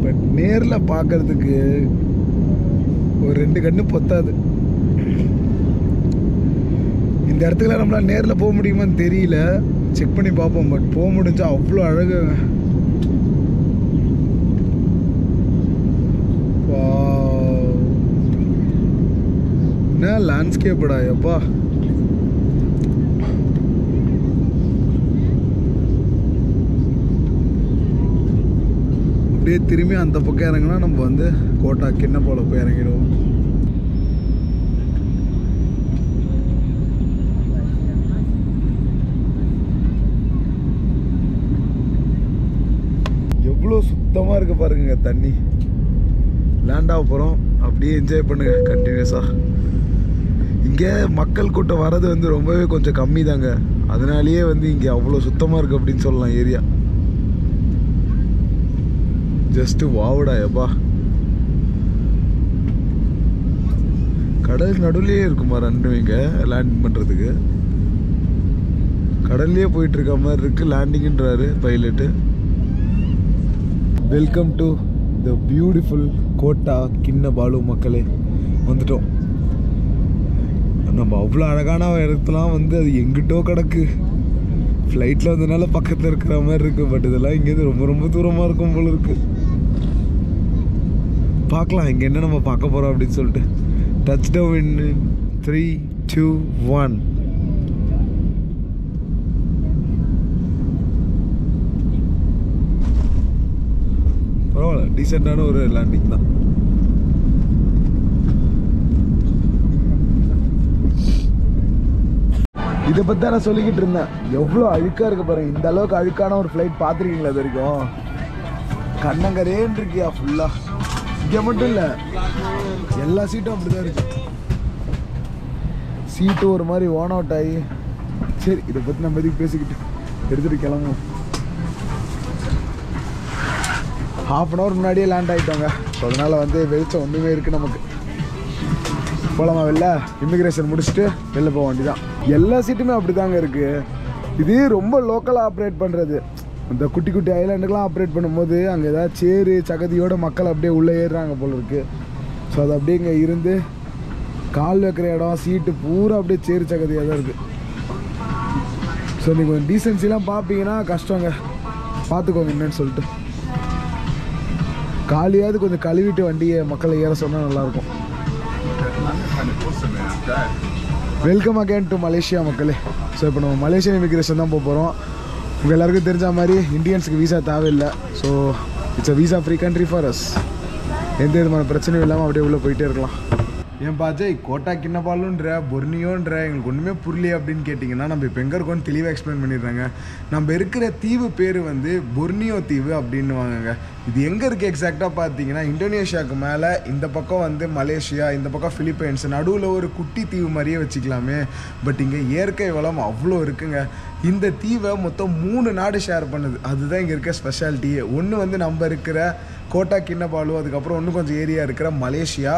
பட் நேரில் பார்க்கறதுக்கு ஒரு 2 கண்ணு பொத்தாது. இந்த இடத்துக்குலாம் நம்மளால் நேரில் போக முடியுமான்னு தெரியல, செக் பண்ணி பார்ப்போம். பட் போக முடிஞ்சா அவ்வளோ அழகு. என்ன லேண்ட்ஸ்கேப்படா எப்பா. அப்படியே திரும்பி அந்த பக்கம் இறங்கினா நம்ம வந்து கோட்டா கின்னபாலு போய் இறங்கிடுவோம். எவ்வளோ சுத்தமாக இருக்கு பாருங்க தண்ணி. லேண்ட் ஆக போகிறோம், அப்படியே என்ஜாய் பண்ணுங்க கண்டினியூஸாக. இங்கே மக்கள் கூட்டம் வர்றது வந்து ரொம்பவே கொஞ்சம் கம்மி தாங்க. அதனாலேயே வந்து இங்கே அவ்வளோ சுத்தமாக இருக்குது அப்படின்னு சொல்லலாம் ஏரியா. ஜஸ்ட்டு வாவுடா எப்பா. கடல் நடுவுலேயே இருக்குமா ரெண்டும். இங்கே லேண்ட் பண்ணுறதுக்கு கடல்லையே போயிட்டு இருக்க மாதிரி இருக்குது. லேண்டிங்ன்றாரு pilot. Welcome to the beautiful Kota Kinabalu மக்களே. வந்துட்டோம். நம்ம அவ்வளோ அழகான இடத்துலாம் வந்து அது எங்கிட்டோ கிடக்கு. ஃப்ளைட்டில் வந்ததுனால பக்கத்தில் இருக்கிற மாதிரி இருக்குது. பட் இதெல்லாம் இங்கேருந்து ரொம்ப ரொம்ப தூரமாக இருக்கும் போல இருக்குது. பார்க்கலாம் இங்கே என்ன நம்ம பார்க்க போகிறோம் அப்படின்னு சொல்லிட்டு. Touch down in 3, 2, 1. பரவாயில்ல, டீசெண்டான ஒரு லேண்டிங் தான். இதை பற்றி தான் நான் சொல்லிக்கிட்டு இருந்தேன். எவ்வளோ அழுக்காக இருக்கு பாருங்க. இந்த அளவுக்கு அழுக்கான ஒரு ஃப்ளைட் பார்த்துருக்கீங்களா இது வரைக்கும்? கண்ணங்கரேன்னு இருக்கியா ஃபுல்லாக. இங்கே மட்டும் இல்லை, எல்லா சீட்டும் அப்படி தான் இருக்கு. சீட்டும் ஒரு மாதிரி ஓன் அவுட் ஆகி. சரி, இதை பற்றி நம்ம எதுக்கு பேசிக்கிட்டு எடுத்துகிட்டு கிளம்புவோம். ½ அன் ஹவர் முன்னாடியே லேண்ட் ஆகிட்டோங்க. ஸோ அதனால் வந்து வெளிச்சம் ஒன்றுமே இருக்குது நமக்கு. போகலாமா வெளில? இமிக்ரேஷன் முடிச்சுட்டு வெளில போக வேண்டியதான். எல்லா சீட்டுமே அப்படி தாங்க இருக்குது. இது ரொம்ப லோக்கலாக ஆப்ரேட் பண்ணுறது. இந்த குட்டி குட்டி ஐலாண்டுக்கெலாம் ஆப்ரேட் பண்ணும்போது அங்கே ஏதாவது சேரு சகதியோட மக்கள் அப்படியே உள்ளே ஏறுறாங்க போல இருக்குது. ஸோ அது அப்படியே இங்கே இருந்து கால் வைக்கிற இடம் சீட்டு பூரா அப்படியே சேரு சகதியாக தான் இருக்குது. ஸோ நீங்கள் கொஞ்சம் டீசன்சிலாம் பார்ப்பீங்கன்னா கஷ்டங்க, பார்த்துக்கோங்க என்னன்னு சொல்லிட்டு. காலியாவது கொஞ்சம் கழுவிட்டு வண்டியை மக்களை ஏற சொன்னால் நல்லாயிருக்கும். வெல்கம் அகேன் டு மலேசியா மக்களே. ஸோ இப்போ நம்ம மலேசியன் இமிக்ரேஷன் தான் போக போகிறோம். உங்கள் எல்லாருக்கும் தெரிஞ்ச மாதிரி இந்தியன்ஸுக்கு வீசா தேவையில்லை. So it's a visa free country for us. எந்த விதமான பிரச்சனையும் இல்லாமல் அப்படியே உள்ளே போயிட்டே இருக்கலாம். ஏன் பாஜய் கோட்டா கின்னபாலுன்ற பொர்னியோன்ற எங்களுக்கு ஒன்றுமே புரியலையே அப்படின்னு கேட்டிங்கன்னா, நம்ம இப்போ எங்கே இருக்கோன்னு தெளிவாக எக்ஸ்பிளைன் பண்ணிடுறாங்க. நம்ம இருக்கிற தீவு பேர் வந்து பொர்னியோ தீவு அப்படின்னு வாங்க. இது எங்கே இருக்குது எக்ஸாக்டாக பார்த்தீங்கன்னா, இந்தோனேஷியாவுக்கு மேலே இந்த பக்கம் வந்து மலேசியா, இந்த பக்கம் ஃபிலிப்பைன்ஸ், நடுவில் ஒரு குட்டி தீவு மாதிரியே வச்சுக்கலாமே. பட் இங்கே இயற்கை வளம் அவ்வளோ இருக்குங்க. இந்த தீவை மொத்தம் 3 நாடு ஷேர் பண்ணுது. அதுதான் இங்கே இருக்க ஸ்பெஷாலிட்டியே. ஒன்று வந்து நம்ம இருக்கிற கோட்டா கின்னபாலு, அதுக்கப்புறம் இன்னும் கொஞ்சம் ஏரியா இருக்கிற மலேசியா,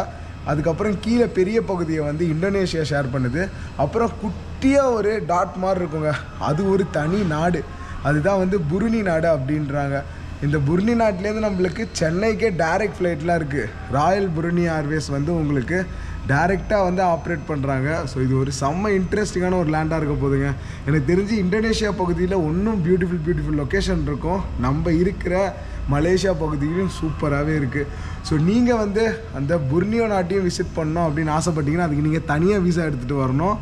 அதுக்கப்புறம் கீழே பெரிய பகுதியை வந்து இந்தோனேஷியா ஷேர் பண்ணுது. அப்புறம் குட்டியாக ஒரு டாட் மாதிரி இருக்குங்க, அது ஒரு தனி நாடு. அதுதான் வந்து புருனி நாடு அப்படின்றாங்க. இந்த புருனி நாட்டிலேருந்து நம்மளுக்கு சென்னைக்கே டைரக்ட் ஃப்ளைட்லாம் இருக்குது. ராயல் புருனி ஏர்வேஸ் வந்து உங்களுக்கு டைரெக்டாக வந்து ஆப்ரேட் பண்ணுறாங்க. ஸோ இது ஒரு செம்ம இன்ட்ரெஸ்டிங்கான ஒரு லேண்டாக இருக்க போதுங்க. எனக்கு தெரிஞ்சு இந்தோனேஷியா பகுதியில் இன்னும் பியூட்டிஃபுல் லொக்கேஷன் இருக்கும். நம்ம இருக்கிற மலேசியா பகுதியிலும் சூப்பராகவே இருக்குது. ஸோ நீங்கள் வந்து அந்த புர்னியோ நாட்டையும் விசிட் பண்ணோம் அப்படின்னு ஆசைப்பட்டீங்கன்னா அதுக்கு நீங்கள் தனியாக வீசா எடுத்துகிட்டு வரணும்.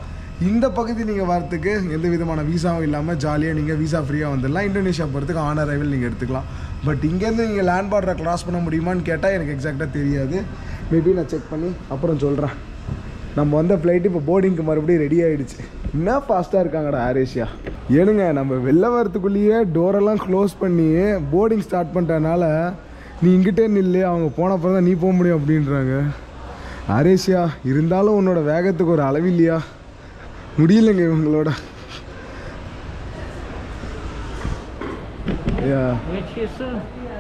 இந்த பகுதி நீங்கள் வரத்துக்கு எந்த விதமான வீசாவும் இல்லாமல் ஜாலியாக நீங்கள் வீசா ஃப்ரீயாக வந்துடலாம். இந்தோனேஷியா போகிறதுக்கு ஆன் அரைவல் நீங்கள் எடுத்துக்கலாம். பட் இங்கேருந்து நீங்கள் லேண்ட் பார்டரை க்ராஸ் பண்ண முடியுமான்னு கேட்டால் எனக்கு எக்ஸாக்டாக தெரியாது. மேபி நான் செக் பண்ணி அப்புறம் சொல்கிறேன். நம்ம வந்த ஃப்ளைட்டு இப்போ போர்டிங்க்கு மறுபடியும் ரெடி ஆகிடுச்சு. என்ன ஃபாஸ்ட்டாக இருக்காங்கடா ஏர்ஏஷியா. ஏனுங்க நம்ம வெளில வரத்துக்குள்ளேயே டோரெல்லாம் க்ளோஸ் பண்ணி போர்டிங் ஸ்டார்ட் பண்ணுறதுனால நீ இங்கிட்டே நில்லு, அவங்க போன அப்புறம் தான் நீ போக முடியும் அப்படின்றாங்க. ஏர்ஏஷியா இருந்தாலும் உன்னோட வேகத்துக்கு ஒரு அளவு இல்லையா? முடியலைங்க இவங்களோட.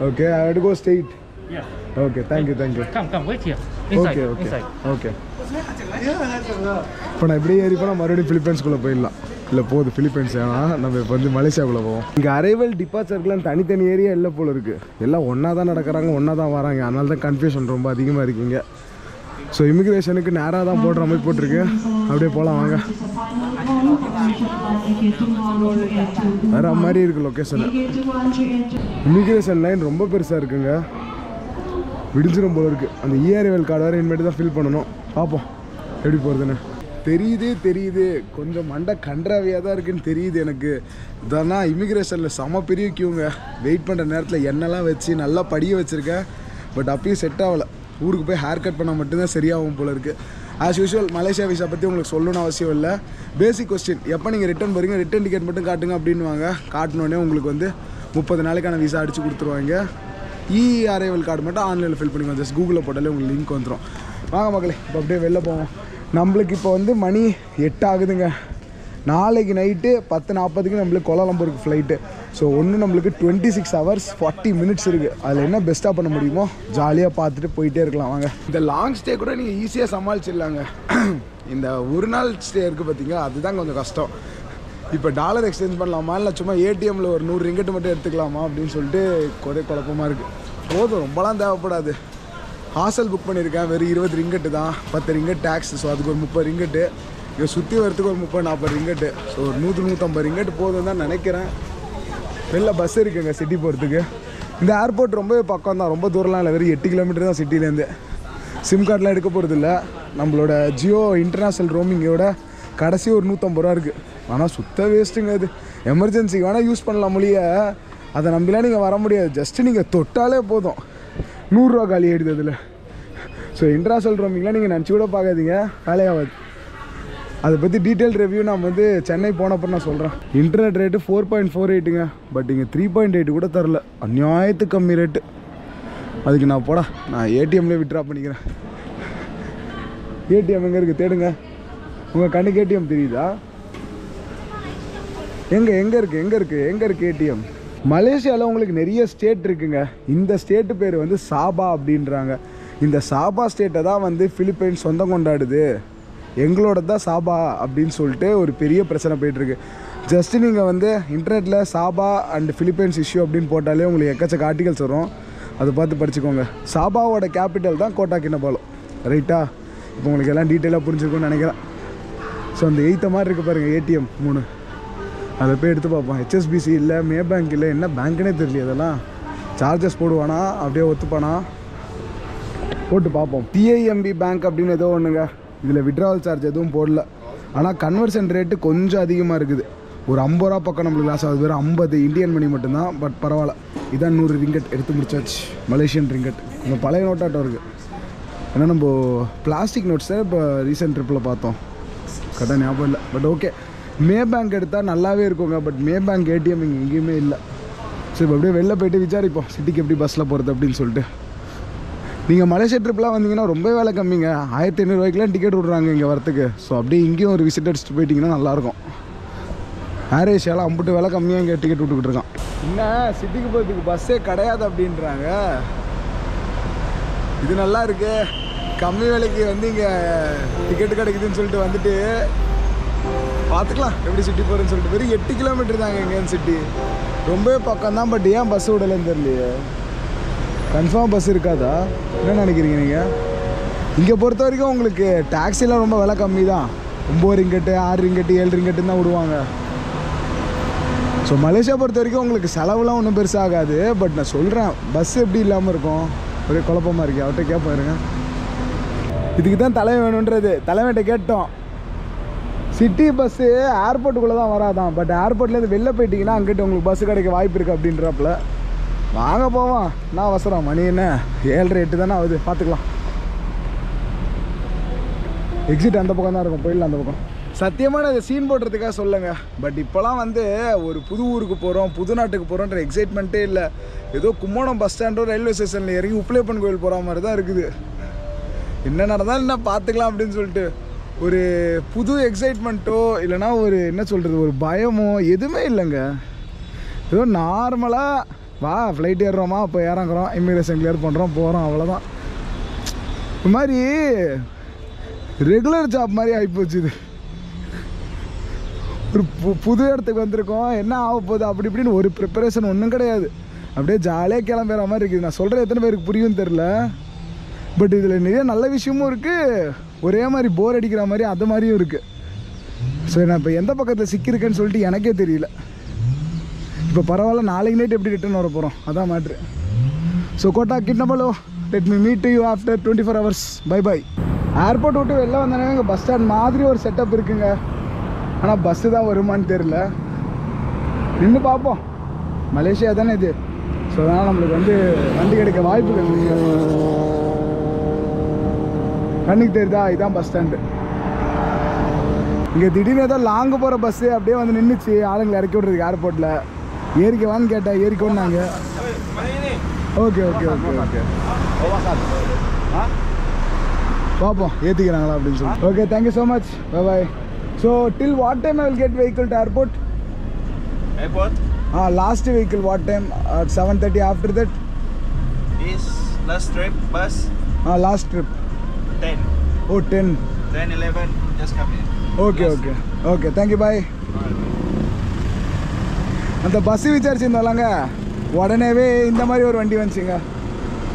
Okay, I have to go straight. Yeah. Okay, thank you. Come, wait here. Inside. Okay. இப்போ நான் இப்படியே ஏறி போனால் மறுபடியும் ஃபிலிப்பைன்ஸ்குள்ளே போயிடலாம். இல்லை போகுது ஃபிலிப்பைன்ஸ், ஏன்னா நம்ம இப்போ வந்து மலேசியாவுக்குள்ளே போவோம். இங்கே அரைவல் டிபார்ச்சர்க்கெலாம் தனித்தனி ஏரியா இல்லை போல் இருக்குது. எல்லாம் ஒன்றா தான் நடக்கிறாங்க, ஒன்றா தான் வராங்க. அதனால தான் கன்ஃபியூஷன் ரொம்ப அதிகமாக இருக்குங்க. ஸோ இமிக்ரேஷனுக்கு நேராக தான் போடுற மாதிரி போட்டிருக்கு. அப்படியே போகலாம் வாங்க. வேறு மாதிரி இருக்குது லொக்கேஷன். இமிக்ரேஷன் லைன் ரொம்ப பெருசாக இருக்குங்க. விடிஞ்சிடும் போல இருக்குது. அந்த இஆர்ஏவல் கார்டு வேறு இனிமேட்டு தான் ஃபில் பண்ணணும். பார்ப்போம் எப்படி போகிறதுன்னு. தெரியுது கொஞ்சம் மண்டை கன்றாவியாக தான் இருக்குன்னு தெரியுது எனக்கு. இதனா இமிக்ரேஷனில் செம பெரிய கியூங்க. வெயிட் பண்ணுற நேரத்தில் எண்ணெய்லாம் வச்சு நல்லா படிய வச்சுருக்கேன். பட் அப்பயும் செட் ஆகலை. ஊருக்கு போய் ஹேர் கட் பண்ணால் மட்டும்தான் சரியாகும் போல இருக்குது. ஆஸ் யூஷுவல் மலேசியா விசா பற்றி உங்களுக்கு சொல்லணும்னு அவசியம் இல்லை. பேசிக் கொஸ்டின், எப்போ நீங்கள் ரிட்டர்ன் போகிறீங்க, ரிட்டர்ன் டிக்கெட் மட்டும் காட்டுங்க அப்படின்வாங்க. காட்டினோடனே உங்களுக்கு வந்து 30 நாளைக்கான விசா அடித்து கொடுத்துருவாங்க. இஆர்ஏவல் கார்டு மட்டும் ஆன்லைனில் ஃபில் பண்ணிக்கோங்க. ஜஸ்ட் கூகுளில் போட்டாலே உங்களுக்கு லிங்க் வந்துடும். வாங்க மக்களே, இப்போ அப்படியே வெளில போவோம். நம்மளுக்கு இப்போ வந்து மணி 8 ஆகுதுங்க. நாளைக்கு நைட்டு 10:40க்கு நம்மளுக்கு கோலாலம்பூருக்கு ஃப்ளைட்டு. ஸோ ஒன்று நம்மளுக்கு 26 hours 40 minutes இருக்குது. அதில் என்ன பெஸ்ட்டாக பண்ண முடியுமோ ஜாலியாக பார்த்துட்டு போயிட்டே இருக்கலாம். வாங்க. இந்த லாங் ஸ்டே கூட நீங்கள் ஈஸியாக சமாளிச்சிடலாங்க. இந்த ஒரு நாள் ஸ்டே இருக்குது பார்த்தீங்க, அதுதான் கொஞ்சம் கஷ்டம். இப்போ டாலர் எக்ஸ்சேஞ்ச் பண்ணலாமா இல்லை சும்மா ஏடிஎம்மில் ஒரு 100 ரிங்கெட் மட்டும் எடுத்துக்கலாமா அப்படின்னு சொல்லிட்டு ஒரே குழப்பமாக இருக்குது. போதும், ரொம்பலாம் தேவைப்படாது. ஹாஸ்டல் புக் பண்ணியிருக்கேன், வெறும் 20 ரிங்கெட்டு தான். 10 ரிங்கெட் டேக்ஸ். ஸோ அதுக்கு ஒரு 30 ரிங்கெட்டு. இங்கே சுற்றி வரத்துக்கு ஒரு 30-40 ரிங்கெட்டு. ஸோ ஒரு 100-150 ரிங்கெட் போதும் தான் நினைக்கிறேன். வெளில பஸ் இருக்குங்க சிட்டி போகிறதுக்கு. இந்த ஏர்போர்ட் ரொம்ப பக்கம் தான், ரொம்ப தூரம்லாம் இல்லை. வெறும் 8 கிலோமீட்டர் தான் சிட்டிலேருந்து. சிம் கார்டெலாம் எடுக்க போகிறது இல்லை. நம்மளோட ஜியோ இன்டர்நேஷ்னல் ரோமிங்கோட கடைசி ஒரு 150 ரூபா இருக்குது. ஆனால் சுத்த வேஸ்ட்டுங்க. அது எமர்ஜென்சிக்கு வேணால் யூஸ் பண்ணலாம் மொழிய. அதை நம்பிலாம் நீங்கள் வர முடியாது. ஜஸ்ட்டு நீங்கள் தொட்டாலே போதும் 100 ரூபா காலி ஆகிடுது அதில். ஸோ இன்டர்நேஷ்னல் ரோமிங்லாம் நீங்கள் நினச்சி கூட பார்க்காதீங்க, வேலையாகாது. அதை பற்றி டீட்டெயில் ரிவ்யூ நான் வந்து சென்னை போனப்போ நான் சொல்கிறேன். Internet rate 4.48ங்க. பட் இங்கே 3.8 கூட தரல. அநியாயத்துக்கு கம்மி ரேட்டு. அதுக்கு நான் ஏடிஎம்லேயே விட்ரா பண்ணிக்கிறேன். ஏடிஎம் எங்கே இருக்குது தேடுங்க. உங்கள் கண்ணுக்கு ஏடிஎம் தெரியுதா? எங்கே இருக்குது ஏடிஎம்? மலேசியாவில் உங்களுக்கு நிறைய ஸ்டேட் இருக்குங்க. இந்த ஸ்டேட்டு பேர் வந்து சாபா அப்படின்றாங்க. இந்த சாபா ஸ்டேட்டை தான் வந்து ஃபிலிப்பைன்ஸ் சொந்தம் கொண்டாடுது. எங்களோட தான் சாபா அப்படின்னு சொல்லிட்டு ஒரு பெரிய பிரச்சனை போயிட்டுருக்கு. ஜஸ்ட்டு நீங்கள் வந்து இன்டர்நெட்டில் சாபா அண்ட் ஃபிலிப்பைன்ஸ் இஷ்யூ அப்படின்னு போட்டாலே உங்களுக்கு எக்கச்சக்க ஆர்டிகல்ஸ் வரும். அதை பார்த்து படிச்சுக்கோங்க. சாபாவோட கேபிட்டல் தான் கோட்டா கினபாலோ. ரைட்டா? இப்போ உங்களுக்கு எல்லாம் டீட்டெயிலாக புரிஞ்சுருக்குன்னு நினைக்கிறேன். ஸோ அந்த 8 மாதிரி இருக்குது பாருங்கள், ஏடிஎம் 3. அதை போய் எடுத்து பார்ப்போம். ஹெச்எஸ்பிசி இல்லை, மே பேங்க் இல்லை, என்ன பேங்க்குனே தெரியல. அதெல்லாம் சார்ஜஸ் போடுவானா, அப்படியே ஒத்துப்பானா, போட்டு பார்ப்போம். டிஐஎம்பி பேங்க் அப்படின்னு ஏதோ ஒன்றுங்க. இதில் விட்ராவல் சார்ஜ் எதுவும் போடல. ஆனால் கன்வர்ஷன் ரேட்டு கொஞ்சம் அதிகமாக இருக்குது. ஒரு 50 ரூபா பக்கம் நம்மளுக்கு லாஸ் ஆகுது. வெறும் 50 இந்தியன் மணி மட்டும்தான். பட் பரவாயில்ல. இதான் 100 ரிங்கெட் எடுத்து முடிச்சாச்சு. மலேசியன் ரிங்கெட் கொஞ்சம் பழைய நோட்டாட்டம் இருக்குது. ஏன்னா நம்ம பிளாஸ்டிக் நோட்ஸ் தான் இப்போ ரீசெண்ட் ட்ரிப்பில் பார்த்தோம். கரெக்டாக ஞாபகம் இல்லை. பட் ஓகே, மே பேங்க் எடுத்தால் நல்லாவே இருக்குங்க. பட் மே பேங்க் ஏடிஎம் இங்கே எங்கேயுமே இல்லை. ஸோ இப்போ அப்படியே வெளில போய்ட்டு விசாரிப்போம் சிட்டிக்கு எப்படி பஸ்ஸில் போகிறது அப்படின்னு சொல்லிட்டு. நீங்கள் மலேசியா ட்ரிப்லாம் வந்தீங்கன்னா ரொம்ப வேலை கம்மிங்க. 1500 ரூபாய்க்குலாம் டிக்கெட் விட்றாங்க இங்கே வரத்துக்கு. ஸோ அப்படியே இங்கேயும் ஒரு விசிட் அடிச்சுட்டு போயிட்டிங்கன்னா நல்லாயிருக்கும். ஏர்ஏஷியாலாம் அம்பிட்டு வேலை கம்மியாக இங்கே டிக்கெட் விட்டுக்கிட்டு இருக்கான். என்ன சிட்டிக்கு போகிறதுக்கு பஸ்ஸே கிடையாது அப்படின்றாங்க. இது நல்லா இருக்கு. கம்மி விலைக்கு வந்து இங்கே டிக்கெட்டு கிடைக்குதுன்னு சொல்லிட்டு வந்துட்டு பார்த்துக்கலாம் எப்படி சிட்டி போகிறேன்னு சொல்லிட்டு. வெறும் 8 கிலோமீட்டர் தாங்க எங்கேன்னு சிட்டி. ரொம்பவே பக்கம் தான். பட் ஏன் பஸ் விடலைன்னு தெரியலையே. கன்ஃபார்ம் பஸ் இருக்காதா? என்ன நினைக்கிறீங்க நீங்கள்? இங்கே பொறுத்த வரைக்கும் உங்களுக்கு டாக்ஸிலாம் ரொம்ப விலை கம்மி தான். 9 ரிங்கெட்டு, 6 ரிங்கெட்டு, 7 ரிங்கெட்டுன்னு தான் விடுவாங்க. ஸோ மலேசியா பொறுத்த வரைக்கும் உங்களுக்கு செலவுலாம் ஒன்றும் பெருசாகாது. பட் நான் சொல்கிறேன், பஸ் எப்படி இல்லாமல் இருக்கும், ஒரே குழப்பமாக இருக்கு. அவர்கிட்ட கேட்போம் இருங்க. இதுக்கு தான் தலைவன் வேணுன்றது. தலைவன்கிட்ட கேட்டோம். சிட்டி பஸ்ஸு ஏர்போர்ட்டுக்குள்ளே தான் வராதான். பட் ஏர்போர்ட்லேருந்து வெளில போயிட்டீங்கன்னா அங்கிட்டு உங்களுக்கு பஸ்ஸு கிடைக்க வாய்ப்பு இருக்குது அப்படின்றப்பல வாங்க போவோம். என்ன அவசரம், மணி என்ன 7:08 தானே ஆகுது, பார்த்துக்கலாம். எக்ஸிட் அந்த பக்கம் தான் இருக்கும், போயிடலாம் அந்த பக்கம். சத்தியமான அதை சீன் போடுறதுக்காக சொல்லுங்க. பட் இப்போலாம் வந்து ஒரு புது ஊருக்கு போகிறோம், புது நாட்டுக்கு போகிறோன்ற எக்ஸைட்மெண்ட்டே இல்லை. ஏதோ கும்போணம் பஸ் ஸ்டாண்டோ ரயில்வே ஸ்டேஷனில் இறங்கி உப்பிலியப்பன் கோயில் போகிற மாதிரி தான் இருக்குது. என்ன நடந்தாலும் என்ன பார்த்துக்கலாம் அப்படின்னு சொல்லிட்டு ஒரு புது எக்ஸைட்மெண்ட்டோ இல்லைனா ஒரு என்ன சொல்கிறது ஒரு பயமோ எதுவுமே இல்லைங்க. ஏதோ நார்மலாக வா ஃப்ளைட் ஏறுறோமா, இப்போ இறங்குறோம், இமிக்ரேஷன் கிளியர் பண்ணுறோம், போகிறோம், அவ்வளோதான். இது மாதிரி ரெகுலர் ஜாப் மாதிரி ஆகிப்போச்சு. இது ஒரு புது இடத்துக்கு வந்திருக்கோம், என்ன ஆக போகுது அப்படி இப்படின்னு ஒரு ப்ரிப்பரேஷன் ஒன்றும் கிடையாது. அப்படியே ஜாலியாக கிளம்புற மாதிரி இருக்குது. நான் சொல்கிறேன் எத்தனை பேருக்கு புரியும் தெரில. பட் இதில் நிறைய நல்ல விஷயமும் இருக்குது, ஒரே மாதிரி போர் அடிக்கிற மாதிரி அது மாதிரியும் இருக்குது. ஸோ நான் இப்போ எந்த பக்கத்தில் சிக்கியிருக்கேன்னு சொல்லிட்டு எனக்கே தெரியல. இப்போ பரவாயில்ல, நாளைக்கு நைட் எப்படி ரிட்டர்ன் வர போகிறோம் அதான் matter. So Kota Kinabalu, let me meet you after 24 hours. Bye bye. Airport விட்டு வெளில வந்தானே இங்கே பஸ் ஸ்டாண்ட் மாதிரி ஒரு செட்டப் இருக்குங்க. ஆனால் பஸ்ஸு தான் வருமானு தெரில, நின்று பார்ப்போம். மலேசியா தானே இது, ஸோ அதனால் நம்மளுக்கு வந்து வண்டி கிடைக்க வாய்ப்புகள் இருக்குது. கண்ணுக்கு தெரியுதா, இதுதான் பஸ் ஸ்டாண்டு. இங்கே திடீர்னு ஏதோ லாங்கு போகிற பஸ்ஸு அப்படியே வந்து நின்றுச்சு ஆளுங்களை இறக்கி விட்றதுக்கு ஏர்போர்ட்டில். ஏறிக்கவான்னு கேட்டேன், ஏறிக்கோன்னாங்க. ஓகே ஓகே ஓகே ஓகே பார்ப்போம் ஏற்றிக்கிறாங்களா அப்படின்னு சொல்லி. Okay, thank you so much, bye bye. So till what time I will get vehicle to airport? Last vehicle what time? At 7:30. After that? This last trip bus. Last trip. 10. Oh, 10. 10, 11. Just come in. Okay, okay. Okay, thank you, bye. அந்த bus விசாரிச்சிருந்தாங்க, உடனேவே இந்த மாதிரி ஒரு வண்டி வந்துச்சுங்க.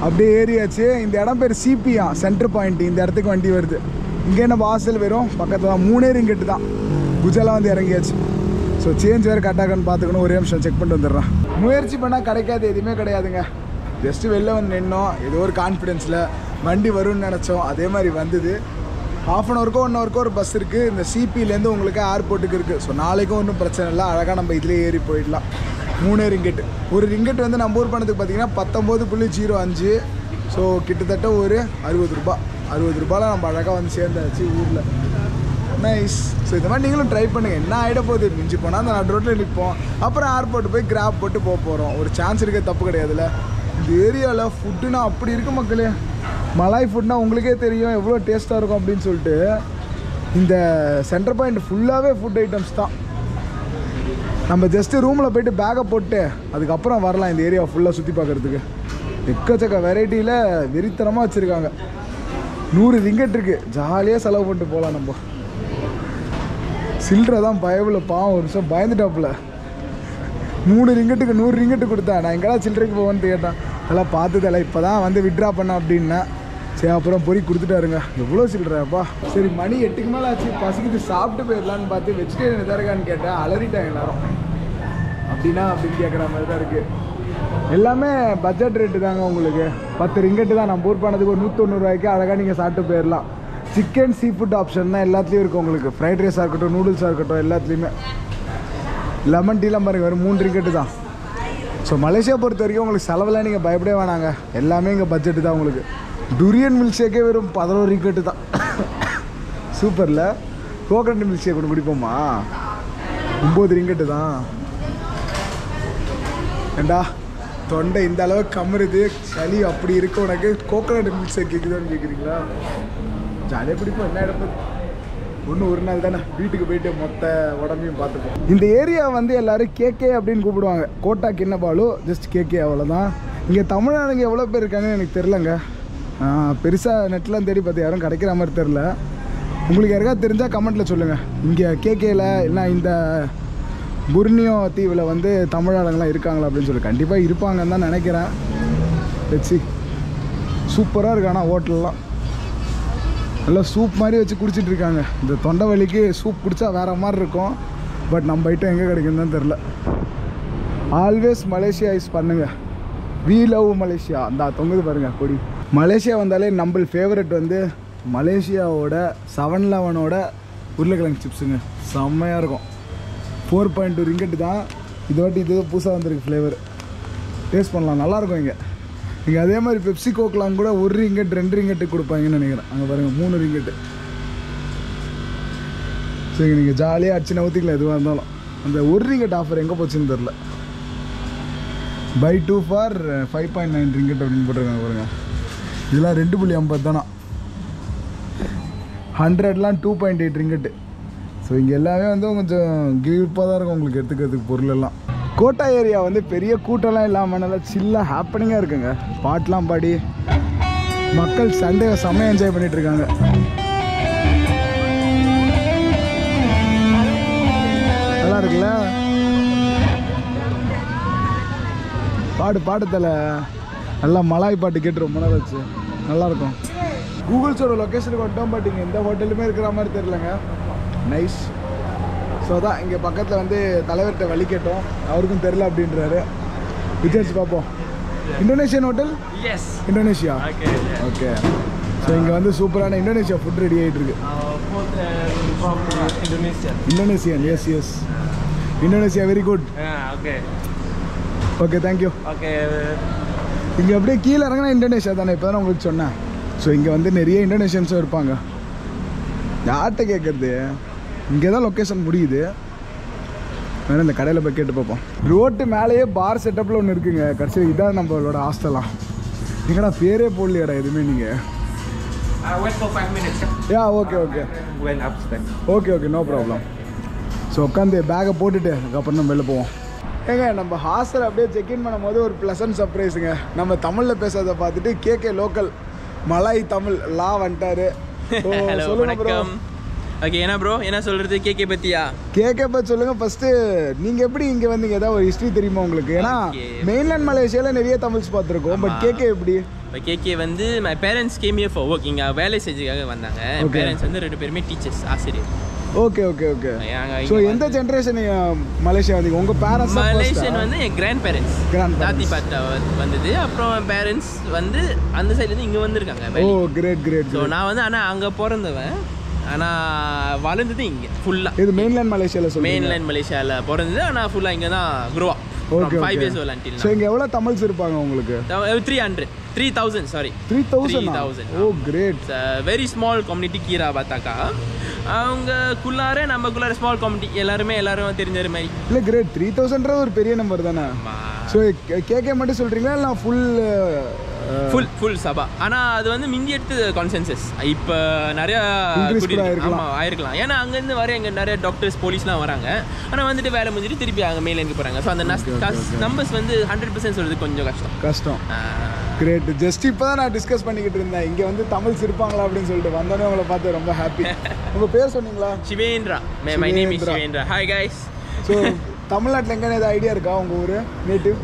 அப்படியே ஏறியாச்சு. இந்த இடம் பேர் சிபியா, சென்டர் பாயிண்ட். இந்த இடத்துக்கு வண்டி வருது. இங்கே என்ன வாசல் வெறும் பக்கத்தில் தான், 3 ரிங்கெட்டு தான். குஜெல்லாம் வந்து இறங்கியாச்சு. ஸோ சேஞ்ச் வேறு கரெக்டாகன்னு பார்த்துக்கணும். ஒரே நிமிஷம் செக் பண்ணிட்டு வந்துடுறேன். முயற்சி பண்ணால் கிடைக்காது எதுவுமே கிடையாதுங்க. ஜஸ்ட்டு வெளில வந்து நின்னோம், ஏதோ ஒரு கான்ஃபிடென்ஸில் வண்டி வரும்னு நினச்சோம். அதே மாதிரி வந்தது. 1/2 hourக்கோ 1 hourக்கோ ஒரு பஸ் இருக்குது. இந்த சிபிலேருந்து உங்களுக்கு ஏர்போர்ட்டுக்கு இருக்குது. ஸோ நாளைக்கும் ஒன்றும் பிரச்சனை இல்லை, அழகாக நம்ம இதிலே ஏறி போயிடலாம். 3 ரிங்கெட்டு. ஒரு ரிங்கெட் வந்து நம்ம ஊர் பணத்துக்கு பார்த்தீங்கன்னா 19.05. ஸோ கிட்டத்தட்ட ஒரு 60 ரூபா. 60 ரூபாயில் நம்ம அழகாக வந்து சேர்ந்தாச்சு ஊரில். நைஸ். ஸோ இந்த மாதிரி நீங்களும் ட்ரை பண்ணுங்கள். என்ன ஆகிட போகுது, மிஞ்சி போனால் அந்த நடு ரோட்டில் நிற்போம், அப்புறம் ஏர்போர்ட்டு போய் கிராப் போட்டு போக போகிறோம். ஒரு சான்ஸ் இருக்க தப்பு கிடையாதுல்ல. இந்த ஏரியாவில் ஃபுட்டுனா அப்படி இருக்குது மக்களே. மலாய் ஃபுட்னா உங்களுக்கே தெரியும் எவ்வளோ டேஸ்ட்டாக இருக்கும் அப்படின்னு சொல்லிட்டு. இந்த சென்டர் பாயிண்ட் ஃபுல்லாகவே ஃபுட் ஐட்டம்ஸ் தான். நம்ம ஜஸ்ட்டு ரூமில் போய்ட்டு பேக்கை போட்டு அதுக்கப்புறம் வரலாம் இந்த ஏரியா ஃபுல்லாக சுற்றி பார்க்குறதுக்கு. எக்கச்சக்க வெரைட்டியில் வெறித்தனமாக வச்சுருக்காங்க. 100 ரிங்கெட் இருக்குது, ஜாலியாக செலவு பண்ணிட்டு போகலாம். நம்ம சில்லறை தான் பயவில் பாவம், ஒரு நிமிஷம் பயந்துட்டாப்புல. 3 ரிங்கெட்டுக்கு 100 ரிங்கெட்டு கொடுத்தேன். நான் எங்கடா சில்லறைக்கு போவேன்னு கேட்டேன். அதெல்லாம் பார்த்ததில்ல, இப்போ தான் வந்து விட்ரா பண்ணேன் அப்படின்னா. சரி, அப்புறம் பொறி கொடுத்துட்டாருங்க. எவ்வளோ சில்லறைப்பா. சரி, மணி 8க்கு மேலே ஆச்சு, பசிக்குது, சாப்பிட்டு போயிடலான்னு பார்த்து வெஜிடேரியன் எதாவது இருக்கான்னு கேட்டேன். அலறிட்டாங்க எல்லாரும். அப்படின்னா அப்படின்னு கேட்குற மாதிரி தான் இருக்குது. எல்லாமே பட்ஜெட் ரேட்டு தாங்க. உங்களுக்கு 10 ரிங்கெட்டு தான். நம்ம ஊர் பணத்துக்கு ஒரு 190 ரூபாய்க்கு அழகாக நீங்கள் சாப்பிட்டு போயிடலாம். சிக்கன் சீ ஃபுட் ஆப்ஷன் தான் எல்லாத்துலேயும் இருக்குது உங்களுக்கு. ஃப்ரைட் ரைஸாக இருக்கட்டும், நூடுல்ஸாக இருக்கட்டும், எல்லாத்துலேயுமே. லெமன் டீலாம் பாருங்கள், வெறும் 3 ரிங்கெட்டு தான். ஸோ மலேசியா பொறுத்த வரைக்கும் உங்களுக்கு செலவெல்லாம் நீங்கள் பயப்படவே வேணாங்க. எல்லாமே இங்கே பட்ஜெட்டு தான் உங்களுக்கு. டுரியன் மில்க் ஷேக்கே வெறும் 11 ரிங்கெட்டு தான். சூப்பரில். கோகனட் மில்க் ஷேக் ஒன்று குடிப்போமா, 9 ரிங்கெட்டு தான். ஏண்டா தொண்டை இந்த அளவுக்கு கம்முறது, சளி அப்படி இருக்கு உனக்கு, கோகனட் மில்க் ஷேக் கேட்குதான்னு கேட்குறீங்களா? ஜாலியாக பிடிப்போம், என்ன எடுப்பது. ஒரு நாள் தானே, வீட்டுக்கு போயிட்டு மொத்த உடம்பையும் பார்த்துப்போம். இந்த ஏரியா வந்து எல்லோரும் கேகே அப்படின்னு கூப்பிடுவாங்க. கோட்டா கிண்ணபாலு, ஜஸ்ட் கேகே, அவ்வளோதான். இங்கே தமிழ்நாடுங்க எவ்வளோ பேர் இருக்காங்கன்னு எனக்கு தெரிலங்க. பெருசாக நெட்லாம் தேடி பார்த்து யாரும் கிடைக்கிற மாதிரி தெரில. உங்களுக்கு யாருக்காவது தெரிஞ்சால் கமெண்ட்டில் சொல்லுங்கள். இங்கே கேகேயில் இல்லை இந்த புர்னியோ தீவில் வந்து தமிழாளங்கள்லாம் இருக்காங்களா அப்படின்னு சொல்லி. கண்டிப்பாக இருப்பாங்கன்னு தான் நினைக்கிறேன். வச்சு சூப்பராக இருக்கு. ஆனால் ஹோட்டல்லாம் நல்லா சூப் மாதிரி வச்சு குடிச்சிட்ருக்காங்க. இந்த தொண்டை வலிக்கு சூப் குடித்தா வேறு மாதிரி இருக்கும். பட் நம்ம ஐட்டம் எங்கே கிடைக்குன்னு தான் தெரில. ஆல்வேஸ் மலேசியா யூஸ் பண்ணுங்கள். We love Malaysia. அந்த தொங்குது பாருங்கள் கொடி. மலேசியா வந்தாலே நம்ம ஃபேவரட் வந்து மலேசியாவோட 7-Eleven உருளைக்கிழங்கு சிப்ஸுங்க செம்மையாக இருக்கும். 4.2 ரிங்கெட்டு தான். இது வாட்டி இது புதுசாக வந்திருக்கு ஃப்ளேவர். டேஸ்ட் பண்ணலாம், நல்லாயிருக்கும். இங்கே அதே மாதிரி பெப்சி கோக்லாம் கூட 1 ரிங்கெட் 2 ரிங்கெட்டு கொடுப்பாங்கன்னு நினைக்கிறேன். அங்கே பாருங்கள் 3 ரிங்கெட்டு. சரிங்க, நீங்கள் ஜாலியாக அடிச்சு நவுத்திக்கலாம் எதுவாக இருந்தாலும். அந்த 1 ரிங்கெட் ஆஃபர் எங்கே போச்சுன்னு தெரில. buy 2 for 5.9 ரிங்கெட் அப்படின்னு போட்டிருக்காங்க பாருங்க. இதெல்லாம் 2.50 தானா. 100லாம் 2.8 ரிங்கெட்டு. ஸோ இங்கே எல்லாமே வந்து கொஞ்சம் கிளிப்பாக தான் இருக்கும் உங்களுக்கு எடுத்துக்கிறதுக்கு பொருள் எல்லாம். கோட்டா ஏரியா வந்து பெரிய கூட்டம்லாம் இல்லாமல் நல்லா சில்லாக ஹாப்பனிங்காக இருக்குங்க. பாட்டெலாம் பாடி மக்கள் சண்டே செம்மையாக என்ஜாய் பண்ணிட்டு இருக்காங்க. நல்லா இருக்குல்ல? பாடுதல நல்லா மலாய் பாட்டு கேட்டு ரொம்ப நாள் ஆச்சு. நல்லாயிருக்கும். கூகுள்ஸோட லொக்கேஷனுக்கு வந்துட்டோம். பட் இங்கே எந்த ஹோட்டலுமே இருக்கிற மாதிரி தெரிலங்க. நைஸ். ஸோ தான் இங்கே பக்கத்தில் வந்து தலைவர்கிட்ட வழி கேட்டோம், அவருக்கும் தெரில அப்படின்றாரு. விசாரிச்சு பார்ப்போம். Indonesian hotel? Yes, Indonesia. Okay. So இங்கே வந்து சூப்பரான இந்தோனேஷியா ஃபுட் ரெடி ஆகிட்டு இருக்கு. Indonesian. Yes Indonesia very good. Okay thank you. இங்கே அப்படியே கீழே இறங்கினா இந்தோனேஷியா தானே, இப்போ தானே உங்களுக்கு சொன்னேன். ஸோ இங்கே வந்து நிறைய இந்தோனேஷியன்ஸும் இருப்பாங்க. யார்கிட்ட கேட்குறது? இங்கே தான் லொக்கேஷன் முடியுது. வேணா இந்த கடையில் போய் கேட்டு பார்ப்போம். ரோட்டு மேலேயே பார் செட்டப்பில் ஒன்று இருக்குங்க. கடைசியில் இதான் நம்மளோட ஹாஸ்டலாம். எங்கடா பேரே போடலையாடா எதுவுமே நீங்கள்? Yeah okay okay no problem. So உட்காந்து பேக்கை போட்டுட்டு அதுக்கப்புறம் நம்ம வெளில போவோம். ஏங்க நம்ம ஹாஸ்டல் அப்படியே செக்இன் பண்ணும்போது ஒரு ப்ளசன்ட் சர்ப்ரைஸுங்க. நம்ம தமிழில் பேசுறதை பார்த்துட்டு கேகே லோக்கல் மலாய் தமிழ் லா வந்துட்டாரு. சொல்லுங்க ப்ரோ. ஓகே, என்ன ப்ரோ என்ன சொல்கிறது கேகே பற்றியா? கேகே பற்றி சொல்லுங்கள் ஃபஸ்ட்டு. நீங்கள் எப்படி இங்கே வந்தீங்க? ஏதாவது ஒரு ஹிஸ்ட்ரி தெரியுமா உங்களுக்கு? ஏன்னா மெயின்லேண்ட் மலேசியாவில் நிறைய தமிழ்ஸ் பார்த்துருக்கோம். பட் கேகே எப்படி? கேகே வந்து my parents game here for work. இங்கே வேலை செஞ்சுக்காக வந்தாங்க. பேரண்ட்ஸ் வந்து 2 பேருமே டீச்சர்ஸ், ஆசிரியர். ஓகே. ஸோ எந்த ஜென்ரேஷன் மலேசியா வந்தீங்க? உங்கள் பேரண்ட்ஸ்? மலேசியன் வந்து என் கிராண்ட் பேரண்ட்ஸ் தாத்தி பாட்டா வந்தது. அப்புறம் பேரண்ட்ஸ் வந்து அந்த சைட்லேருந்து இங்கே வந்திருக்காங்க. ஓ கிரேட். ஸோ நான் வந்து ஆனால் அங்கே பிறந்தவன், ஆனால் வளர்ந்தது இங்கே ஃபுல்லாக. இது மெயின்லேண்ட் மலேசியாவில் சொல்லுங்கள்? மெயின்லேண்ட் மலேசியாவில் பிறந்தது, ஆனால் ஃபுல்லாக இங்கே தான் க்ரோவா. Okay 5 years old until now. So இங்கே எவ்வளோ தமிழ்ஸ் இருப்பாங்க உங்களுக்கு? 3,000 sorry 3,000. Oh great. Very small community கீரா பார்த்தாக்கா. அவங்கக்குள்ளார நம்மக்குள்ளார ஸ்மால் கம்யூனிட்டி எல்லாரும் தெரிஞ்ச மாதிரி. இல்லை கிரேட். 3,000 ஒரு பெரிய நம்பர் தானே. ஸோ கேகே மட்டும் சொல்கிறீங்களா இல்லை ஃபுல் சபா? ஆனால் அது வந்து மிந்தி எடுத்து கான்சென்சஸ் இப்போ நிறையா ஆயிருக்கலாம். ஏன்னா அங்கேருந்து வர எங்கே நிறைய டாக்டர்ஸ் போலீஸ்லாம் வராங்க. ஆனால் வந்துட்டு வேலை முடிஞ்சிட்டு திருப்பி அங்கே மெயிலேருந்து போகிறாங்க. ஸோ அந்த நம்பர்ஸ் வந்து 100% சொல்கிறது கொஞ்சம் கஷ்டம். கிரேட். ஜஸ்ட் இப்போ தான் நான் டிஸ்கஸ் பண்ணிக்கிட்டு இருந்தேன் இங்கே வந்து தமிழ்ஸ் இருப்பாங்களா அப்படின்னு சொல்லிட்டு. வந்தோடனே உங்களை பார்த்து ரொம்ப ஹாப்பி. உங்கள் பேர் சொன்னீங்களா? Sivendra. My name is Sivendra. Hi guys. So தமிழ்நாட்டில் எங்கே ஏதாவது ஐடியா இருக்கா உங்கள் ஊர் நேட்டிவ்?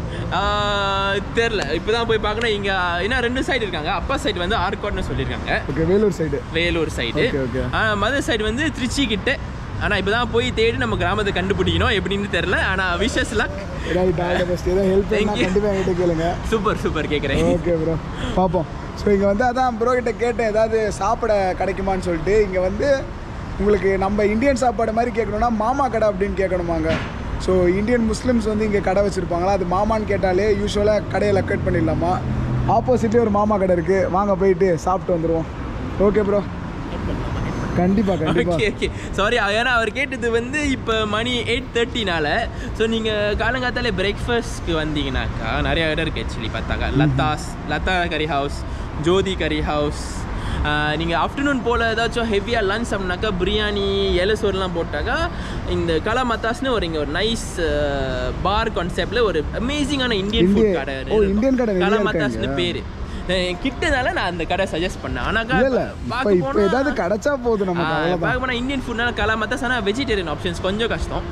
தெரில, இப்போ தான் போய் பார்க்கணும். இங்கே ஏன்னா 2 சைடு இருக்காங்க. அப்பா சைடு வந்து ஆர்காட்னு சொல்லியிருக்காங்க. Okay. Vellore side. Mother side வந்து திருச்சி கிட்ட. ஆனால் இப்போ தான் போய் தேடி நம்ம கிராமத்தை கண்டுபிடிக்கணும் எப்படின்னு தெரில. ஆனால் விஷஸ் லக். சூப்பர் கேட்குறேன். ஓகே ப்ரோ பார்ப்போம். ஸோ இங்கே வந்து அதான் ப்ரோ கிட்ட கேட்டேன் ஏதாவது சாப்பிட கிடைக்குமான்னு சொல்லிட்டு. இங்கே வந்து உங்களுக்கு நம்ம இந்தியன் சாப்பாடு மாதிரி கேட்கணுன்னா மாமா கடை அப்படின்னு கேட்கணுமாங்க. ஸோ இந்தியன் முஸ்லிம்ஸ் வந்து இங்கே கடை வச்சுருப்பாங்களா, அது மாமான்னு கேட்டாலே யூஸ்வலாக கடையை லொக்கேட் பண்ணிடலாமா. ஆப்போசிட்லேயே ஒரு மாமா கடை இருக்குது, வாங்க போயிட்டு சாப்பிட்டு வந்துடுவோம். ஓகே ப்ரோ, கண்டிப்பாக. ஓகே சாரி, ஏன்னா அவர் கேட்டது வந்து இப்போ மணி 8:30னால. ஸோ நீங்கள் காலங்காத்தாலே பிரேக்ஃபாஸ்ட்க்கு வந்தீங்கன்னாக்கா நிறையா இடம் இருக்குது. ஆக்சுவலி பார்த்தாக்கா லதா கறி ஹவுஸ், ஜோதி கறி ஹவுஸ். நீங்கள் ஆஃப்டர்நூன் போல் ஏதாச்சும் ஹெவியாக லன்ச் அப்படின்னாக்கா பிரியாணி இலசோர்லாம் போட்டாக்கா இந்த கலா மத்தாஸ்னு இங்கே ஒரு நைஸ் பார் கான்செப்டில் ஒரு அமேசிங்கான இந்தியன் ஃபுட் கடை. கலா மத்தாஸ்னு பேர் கிட்டனால நான் அந்த கடை சஜஸ்ட் பண்ணேன். ஆனால் ஏதாவது கிடைச்சா போதும் நம்ம பார்க்க போனால் இந்தியன் ஃபுட்னால கலா மத்தாஸ். ஆனால் வெஜிடேரியன் ஆப்ஷன்ஸ் கொஞ்சம் கஷ்டம்.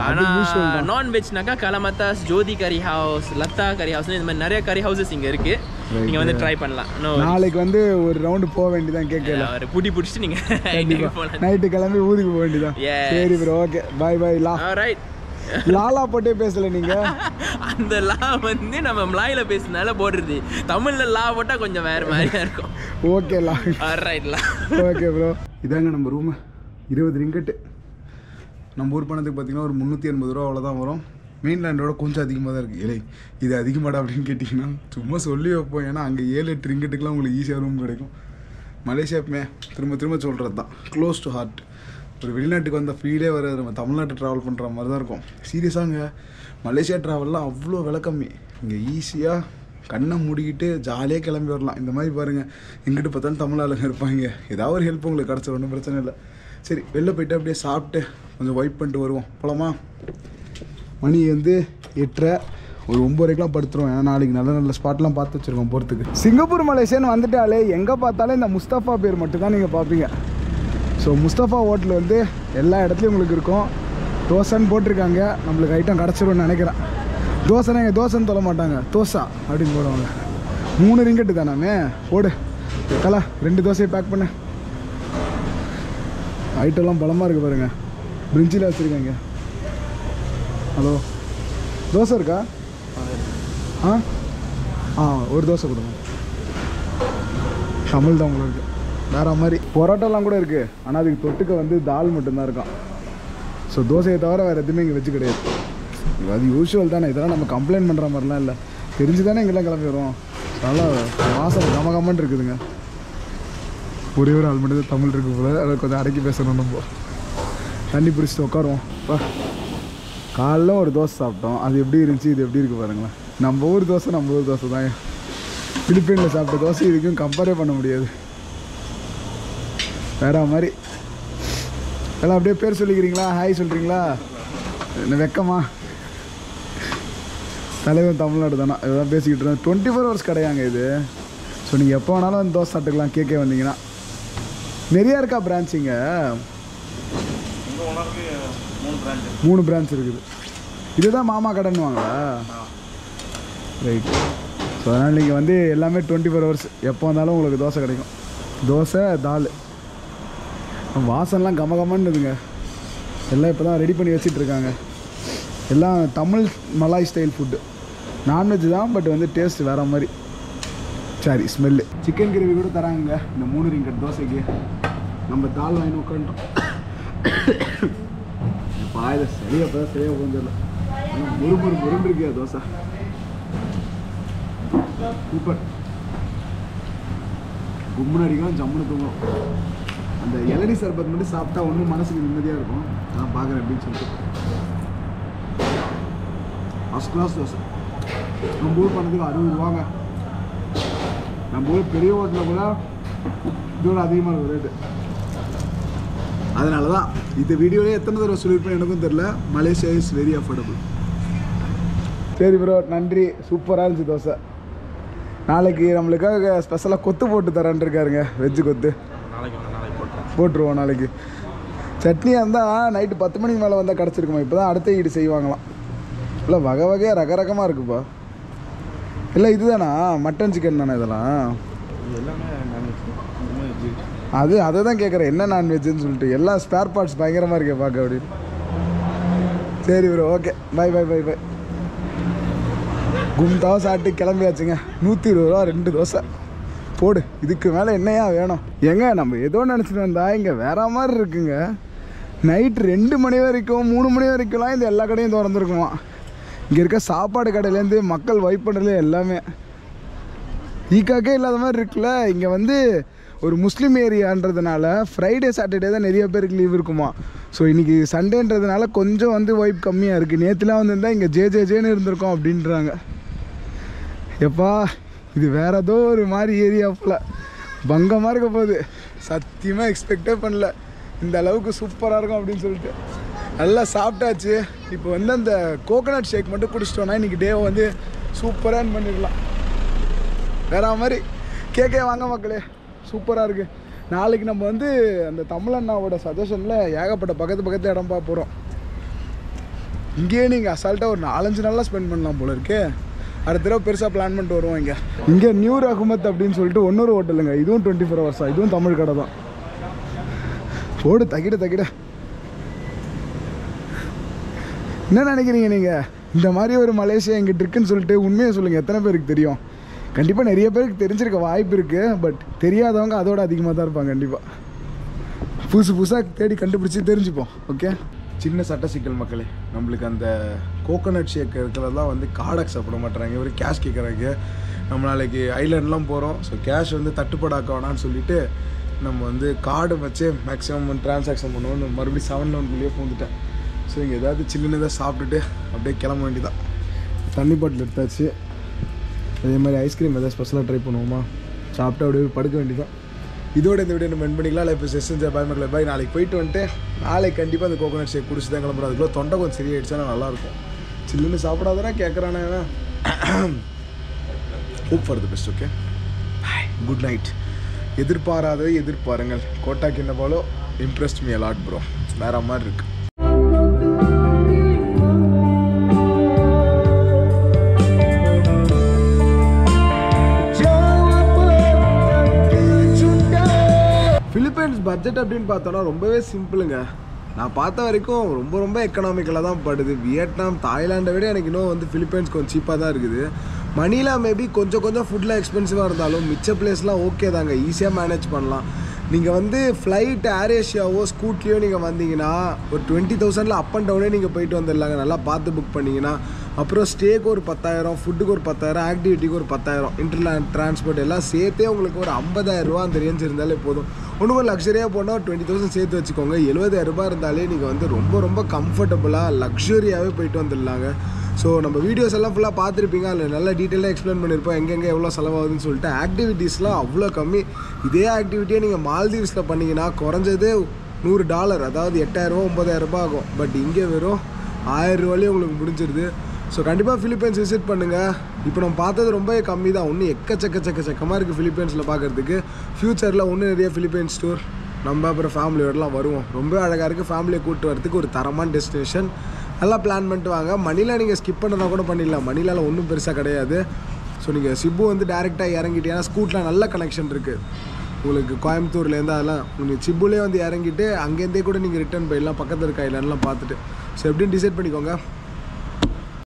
ஆனால் நான்வெஜ்னாக்கா கலா மத்தாஸ், ஜோதி கறி ஹவுஸ், லதா கறி ஹவுஸ்னு இந்த மாதிரி நிறைய கறி ஹவுசஸ் இங்கே இருக்குது. நீங்கள் வந்து ட்ரை பண்ணலாம். நாளைக்கு வந்து ஒரு ரவுண்டு போக வேண்டியதான். கேட்கல ஒரு புடி பிடிச்சிட்டு நீங்கள் நைட்டு கிளம்பி ஊருக்கு போக வேண்டியதான். சரி ப்ரோ, ஓகே பாய் பாய். ரைட். லாலா போட்டே பேசல நீங்க. அந்த லா வந்து நம்ம மலாயில பேசுனால போடுறது, தமிழ்ல லா போட்டா கொஞ்சம் வேற மாதிரியா இருக்கும். ஓகே லா. ரைட் லா. ஓகே ப்ரோ, இதாங்க நம்ம ரூம். 20 ரிங்கெட்டு. நம்ம ஊர் பணத்துக்கு பார்த்திங்கன்னா ஒரு 380 ரூபா அவ்வளோதான் வரும். மெயின்லேண்டோட கொஞ்சம் அதிகமாக தான் இருக்குது. இல்லை இது அதிகமாடா அப்படின்னு கேட்டிங்கன்னா சும்மா சொல்லி வைப்போம். ஏன்னா அங்கே 7-8 ரிங்கெட்டுக்கெலாம் உங்களுக்கு ஈஸியாக ரூம் கிடைக்கும். மலேசியாவுமே திரும்ப சொல்கிறது தான், க்ளோஸ் டு ஹார்ட். ஒரு வெளிநாட்டுக்கு வந்த ஃபீலே வர நம்ம தமிழ்நாட்டு ட்ராவல் பண்ணுற மாதிரி தான் இருக்கும். சீரியஸாங்க மலேசியா ட்ராவல்லாம் அவ்வளோ விலை கம்மி. இங்கே ஈஸியாக கண்ணை மூடிக்கிட்டு ஜாலியாக கிளம்பி வரலாம். இந்த மாதிரி பாருங்கள், எங்கிட்ட பார்த்தாலும் தமிழ் ஆளுங்க இருப்பாங்க. ஏதாவது ஒரு ஹெல்ப் உங்களுக்கு கிடச்ச ஒன்றும் பிரச்சனை இல்லை. சரி வெளில போய்ட்டு அப்படியே சாப்பிட்டு கொஞ்சம் வைப் பண்ணிட்டு வருவோம். போகலாமா? மணி வந்து 8:30, ஒரு 9 வரைக்கும்லாம் படுத்துருவோம். ஏன்னா நாளைக்கு நல்ல ஸ்பாட்லாம் பார்த்து வச்சுருக்கோம் போகிறதுக்கு. சிங்கப்பூர் மலேசியான்னு வந்துட்டாலே எங்கே பார்த்தாலும் இந்த முஸ்தஃபா பேர் மட்டும் தான் நீங்கள் பார்ப்பீங்க. ஸோ முஸ்தஃபா ஹோட்டல் வந்து எல்லா இடத்துலையும் உங்களுக்கு இருக்கும். தோசைன்னு போட்டிருக்காங்க, நம்மளுக்கு ஐட்டம் கிடச்சிரும்னு நினைக்கிறேன். தோசைனா எங்கள் தோசைன்னு சொல்ல மாட்டாங்க, தோசா அப்படின்னு போடுவாங்க. 3 ரிங்கெட்டு தானே போடு. கலா 2 தோசையை பேக் பண்ண. ஐட்டம்லாம் பலமாக இருக்குது பாருங்கள். பிரிஞ்சில் வச்சுருக்காங்க. ஹலோ, தோசை இருக்கா? ஒரு தோசை கொடுங்க. தமிழ் தான் உங்களுக்கு வேறு மாதிரி. பரோட்டாலாம் கூட இருக்குது, ஆனால் அதுக்கு தொட்டுக்க வந்து தால் மட்டும்தான் இருக்கும். ஸோ தோசையை தவிர வேறு எதுவுமே இங்கே வச்சு கிடையாது. அது யூஸ்வல் தானே, இதெல்லாம் நம்ம கம்ப்ளைண்ட் பண்ணுற மாதிரிலாம் இல்லை. தெரிஞ்சு தானே இங்கெல்லாம் கிளம்பி வரும். நல்லா வாசனை கமகமன்னு இருக்குதுங்க. ஒரே ஒரு ஆள் மட்டும் தமிழ் இருக்கு போல, அதை கொஞ்சம் அடக்கி பேசணும். நம்ம தண்ணி பிடிச்சிட்டு உட்காருவோம். காலைல ஒரு தோசை சாப்பிட்டோம், அது எப்படி இருந்துச்சு, இது எப்படி இருக்குது பாருங்களேன். நம்ம ஊர் தோசை தான். பிலிப்பைனில் சாப்பிட்ட தோசை இதுக்கும் கம்பேரே பண்ண முடியாது. வேற மாதிரி. எல்லாம் அப்படியே பேர் சொல்லிக்கிறீங்களா, ஹாய் சொல்கிறீங்களா? என்ன வெக்கமா? தலைவன் தமிழ்நாடு தானே, இதெல்லாம் பேசிக்கிட்டு இருந்தோம். 24 hours கடையாங்க இது. ஸோ நீங்கள் எப்போ வேணாலும் வந்து தோசை சாப்பிட்டுக்கலாம். கேட்க வந்தீங்கன்னா நிறையா இருக்கா பிரான்ச்சிங்க? 3 பிரான்ச் இருக்குது. இதுதான் மாமா கடைன்னு வாங்களா? ரைட். ஸோ அதனால் நீங்கள் வந்து எல்லாமே 24 hours எப்போ வந்தாலும் உங்களுக்கு தோசை கிடைக்கும். தோசை தால் வாசம்லாம் கமகமன்னுதுங்க. எல்லாம் இப்போ தான் ரெடி பண்ணி வச்சிட்ருக்காங்க. எல்லாம் Tamil Malay style food. Non veg தான், பட் வந்து டேஸ்ட் வேறு மாதிரி. சரி, ஸ்மெல்லு. சிக்கன் கிரேவி கூட தராங்க இந்த 3 ரிங்கெட் தோசைக்கு. நம்ம தால் வாங்கி உட்காந்துட்டோம். பாயத சரியாக இப்போ தான் சரியாக உட்காந்துடல. ஆனால் முருண்டு இருக்கியா தோசை. சூப்பர். கும்முனடிக்கலாம் ஜம்முன்னு தூங்கும். அந்த இளநீ சர்பத் மட்டும் சாப்பிட்டா ஒன்றும் மனசுக்கு நிம்மதியாக இருக்கும். நான் பார்க்குறேன் அப்படின்னு சொல்லிட்டு. First class dosa. நம்ம ஊர் பண்ணதுக்கு 60 ரூபாங்க. நம்ம ஊர் பெரிய ஹோட்டலில் கூட இதோட அதிகமாக இருக்கும் ரேட்டு. அதனால தான் இந்த வீடியோலேயே எத்தனை தடவை சொல்லியிருப்பேன் எனக்கும் தெரில. Malaysia is very affordable. சரி ப்ரோ, நன்றி. சூப்பராக இருந்துச்சு தோசை. நாளைக்கு நம்மளுக்காக ஸ்பெஷலாக கொத்து போட்டு தரேன் இருக்காருங்க. வெஜ்ஜு கொத்து போட்டுருவோம் நாளைக்கு. சட்னியாக இருந்தால் நைட்டு 10 மணிக்கு மேலே வந்தால் கிடச்சிருக்குமா. இப்போ தான் அடுத்த ஈடு செய்வாங்களாம். இல்லை வகை வகையாக ரகரகமாக இருக்குப்பா. இல்லை இதுதானா மட்டன் சிக்கன் தானே இதெல்லாம்? அதை தான் கேட்குறேன், என்ன நான்வெஜ்ஜுன்னு சொல்லிட்டு. எல்லாம் ஸ்பேர் பார்ட்ஸ் பயங்கரமாக இருக்கே பார்க்க அப்படின்னு. சரி bro, okay, bye bye bye bye. கும்தாவை சாப்பிட்டு கிளம்பியாச்சுங்க. 120 ரூபா 2 தோசை போடு. இதுக்கு மேலே என்னையா வேணும்? ஏங்க நம்ம ஏதோ நினச்சிட்டு வந்தா இங்கே வேற மாதிரி இருக்குங்க. நைட் 2 மணி வரைக்கும் 3 மணி வரைக்கும்லாம் இந்த எல்லா கடையும் திறந்துருக்குமா. இங்கே இருக்க சாப்பாடு கடையிலேருந்து மக்கள் வைப் பண்ணுறதுல எல்லாமே ஈக்காக்கே இல்லாத மாதிரி இருக்குல்ல. இங்கே வந்து ஒரு முஸ்லீம் ஏரியான்றதுனால ஃப்ரைடே சாட்டர்டே தான் நிறைய பேருக்கு லீவ் இருக்குமா. ஸோ இன்றைக்கி சண்டேன்றதுனால கொஞ்சம் வந்து வைப் கம்மியாக இருக்குது. நேற்றுலாம் வந்துருந்தால் இங்கே ஜேன்னு இருந்திருக்கோம் அப்படின்றாங்க. எப்பா இது வேற ஏதோ ஒரு மாதிரி ஏரியா ஃபுல்லாக பங்கமாக இருக்க போகுது. சத்தியமாக எக்ஸ்பெக்டே பண்ணல இந்த அளவுக்கு சூப்பராக இருக்கும் அப்படின்னு சொல்லிட்டு. நல்லா சாப்பிட்டாச்சு. இப்போ வந்து அந்த கோகோனட் ஷேக் மட்டும் குடிச்சிட்டோன்னா இன்றைக்கி டே வந்து சூப்பராக பண்ணிடலாம். வேற மாதிரி கேக்கே வாங்க மக்களே, சூப்பராக இருக்குது. நாளைக்கு நம்ம வந்து அந்த தமிழண்ணாவோட சஜஷனில் ஏகப்பட்ட பக்கத்து இடம் பார்க்க போகிறோம். இங்கேயே நீங்கள் அசால்ட்டாக ஒரு 4-5 நாளாக ஸ்பெண்ட் பண்ணலாம் போல இருக்கே. அடுத்த தடவை பெருசாக பிளான் பண்ணிட்டு வருவோம். இங்கே நியூ ரகுமத் அப்படின்னு சொல்லிட்டு இன்னொரு ஹோட்டலுங்க. இதுவும் 24 hours தான். இதுவும் தமிழ் கடை தான். போடு தக்கிட. என்ன நினைக்கிறீங்க நீங்கள்? இந்த மாதிரி ஒரு மலேசியா எங்கிட்ட இருக்குன்னு சொல்லிட்டு உண்மையை சொல்லுங்கள். எத்தனை பேருக்கு தெரியும்? கண்டிப்பாக நிறைய பேருக்கு தெரிஞ்சிருக்க வாய்ப்பு இருக்குது. பட் தெரியாதவங்க அதோட அதிகமாக தான் இருப்பாங்க கண்டிப்பாக. புதுசாக தேடி கண்டுபிடிச்சி தெரிஞ்சுப்போம். ஓகே, சின்ன சட்ட சிக்கல் மக்களே. நம்மளுக்கு அந்த கோகோனட் ஷேக் இருக்கிறதெல்லாம் வந்து கார்டு அக்செப்ட் பண்ண மாட்டேறாங்க, ஒரு கேஷ் கேட்குறாங்க. நம்ம நாளைக்கு ஐலாண்ட்லாம் போகிறோம். ஸோ கேஷ் வந்து தட்டுப்பாடாக்க வேணான்னு சொல்லிவிட்டு நம்ம வந்து கார்டு வச்சு மேக்ஸிமம் ட்ரான்சாக்ஷன் பண்ணுவோம். மறுபடியும் 7-Eleven பூந்துட்டேன். ஸோ இங்கே ஏதாவது சில்லுன்னு தான் சாப்பிட்டுட்டு அப்படியே கிளம்ப வேண்டியதான். தண்ணி பாட்டில் எடுத்தாச்சு. அதே மாதிரி ஐஸ்கிரீம் எதாவது ஸ்பெஷலாக ட்ரை பண்ணுவோமா, சாப்பிட்டு அப்படியே படுக்க வேண்டியதான். இதோட இந்த வீடியோ நம்ம என் பண்ணிக்கலாம். இப்போ செஷன் பாய் மக்களே, பாய். நாளைக்கு போயிட்டு வந்துட்டு நாளைக்கு கண்டிப்பாக அந்த கோகோனட் ஷேக் குடிச்சு தான் கிளம்புறோம். அதுக்குள்ளே தொண்டை கொஞ்சம் சரியாயிடுச்சா நல்லாயிருக்கும். சில்லுன்னு சாப்பிடாதானே கேட்குறானே. Hope for the best. Okay, good night. எதிர்பாராததை எதிர்பாருங்கள். Kota Kinabalu impressed me a lot bro. வேற மாதிரி இருக்கு. பிலிப்பைன்ஸ் பட்ஜெட் அப்படின்னு பார்த்தோன்னா ரொம்பவே சிம்பிளுங்க. நான் பார்த்த வரைக்கும் ரொம்ப எக்கனாமிக்கலாக தான் படுது. வியட்நாம், தாய்லாண்டை விட எனக்கு இன்னும் வந்து பிலிப்பைன்ஸ் கொஞ்சம் சீப்பாக தான் இருக்குது. மணிலா மேபி கொஞ்சம் ஃபுட்லாம் எக்ஸ்பென்சிவாக இருந்தாலும் மிச்ச பிளேஸ்லாம் ஓகே தாங்க, ஈஸியாக மேனேஜ் பண்ணலாம். நீங்கள் வந்து ஃப்ளைட் ஏர் ஏஷியாவோ ஸ்கூட்லேயோ நீங்கள் வந்தீங்கன்னா ஒரு 20,000 அப் அண்ட் டவுனே நீங்கள் போயிட்டு வந்துடலாங்க, நல்லா பார்த்து புக் பண்ணிங்கன்னா. அப்புறம் ஸ்டேக்கு ஒரு 10,000, ஃபுட்டுக்கு ஒரு 10,000, ஆக்டிவிட்டிக்கு ஒரு 10,000, இன்டர்லேண்ட் டிரான்ஸ்போர்ட் எல்லாம் சேர்த்தே உங்களுக்கு ஒரு 50,000 அந்த ரேஞ்ச் இருந்தாலே போதும். ஒன்றும் ஒரு லக்ஸரியாக போனால் 20,000 சேர்த்து வச்சுக்கோங்க. 70,000 இருந்தாலே நீங்கள் வந்து ரொம்ப கம்ஃபர்டபுளாக லக்ஸரியாகவே போயிட்டு வந்துடலாங்க. ஸோ நம்ம வீடியோஸ் எல்லாம் ஃபுல்லாக பார்த்துருப்பீங்க, அதில் நல்லா டீட்டெயிலாக எக்ஸ்பிளைன் பண்ணியிருப்போம் எங்கெங்கே எவ்வளோ செலவாகுதுன்னு சொல்லிட்டு. ஆக்டிவிட்டீஸ்லாம் அவ்வளோ கம்மி. இதே ஆக்டிவிட்டியை நீங்கள் மால்தீவ்ஸில் பண்ணிங்கன்னா குறைஞ்சது $100, அதாவது 8,000 9,000 ஆகும். பட் இங்கே வெறும் 1000 ரூபாயிலே உங்களுக்கு முடிஞ்சிருது. ஸோ கண்டிப்பாக ஃபிலிப்பைன்ஸ் விசிட் பண்ணுங்கள். இப்போ நம்ம பார்த்தது ரொம்ப கம்மி தான், இன்னும் எக்கச்சக்கமாக இருக்குது ஃபிலிப்பைன்ஸில் பார்க்குறதுக்கு. ஃப்யூச்சரில் இன்னும் நிறைய ஃபிலிப்பைன்ஸ் டூர் நம்ம அப்புறம் ஃபேமிலியோடலாம் வருவோம். ரொம்ப அழகாக இருக்குது. ஃபேமிலியை கூப்பிட்டு வரதுக்கு ஒரு தரமான டெஸ்டினேஷன். நல்லா பிளான் பண்ணிட்டு வாங்க. மணிலா நீங்கள் ஸ்கிப் பண்ணுறதா கூட பண்ணிடலாம், மணிலாவில் ஒன்றும் பெருசாக கிடையாது. ஸோ நீங்கள் சிப்பு வந்து டேரெக்டாக இறங்கிட்டீங்கன்னா ஸ்கூட்டில் நல்ல கனெக்ஷன் இருக்குது உங்களுக்கு. கோயம்புத்தூர்லேருந்து அதெல்லாம் நீங்கள் சிப்புலேயே வந்து இறங்கிட்டு அங்கேருந்தே கூட நீங்கள் ரிட்டர்ன் போயிடலாம், பக்கத்தில் இருக்க ஐலாண்ட்லாம் பார்த்துட்டு. ஸோ எப்படின்னு டிசைட் பண்ணிக்கோங்க.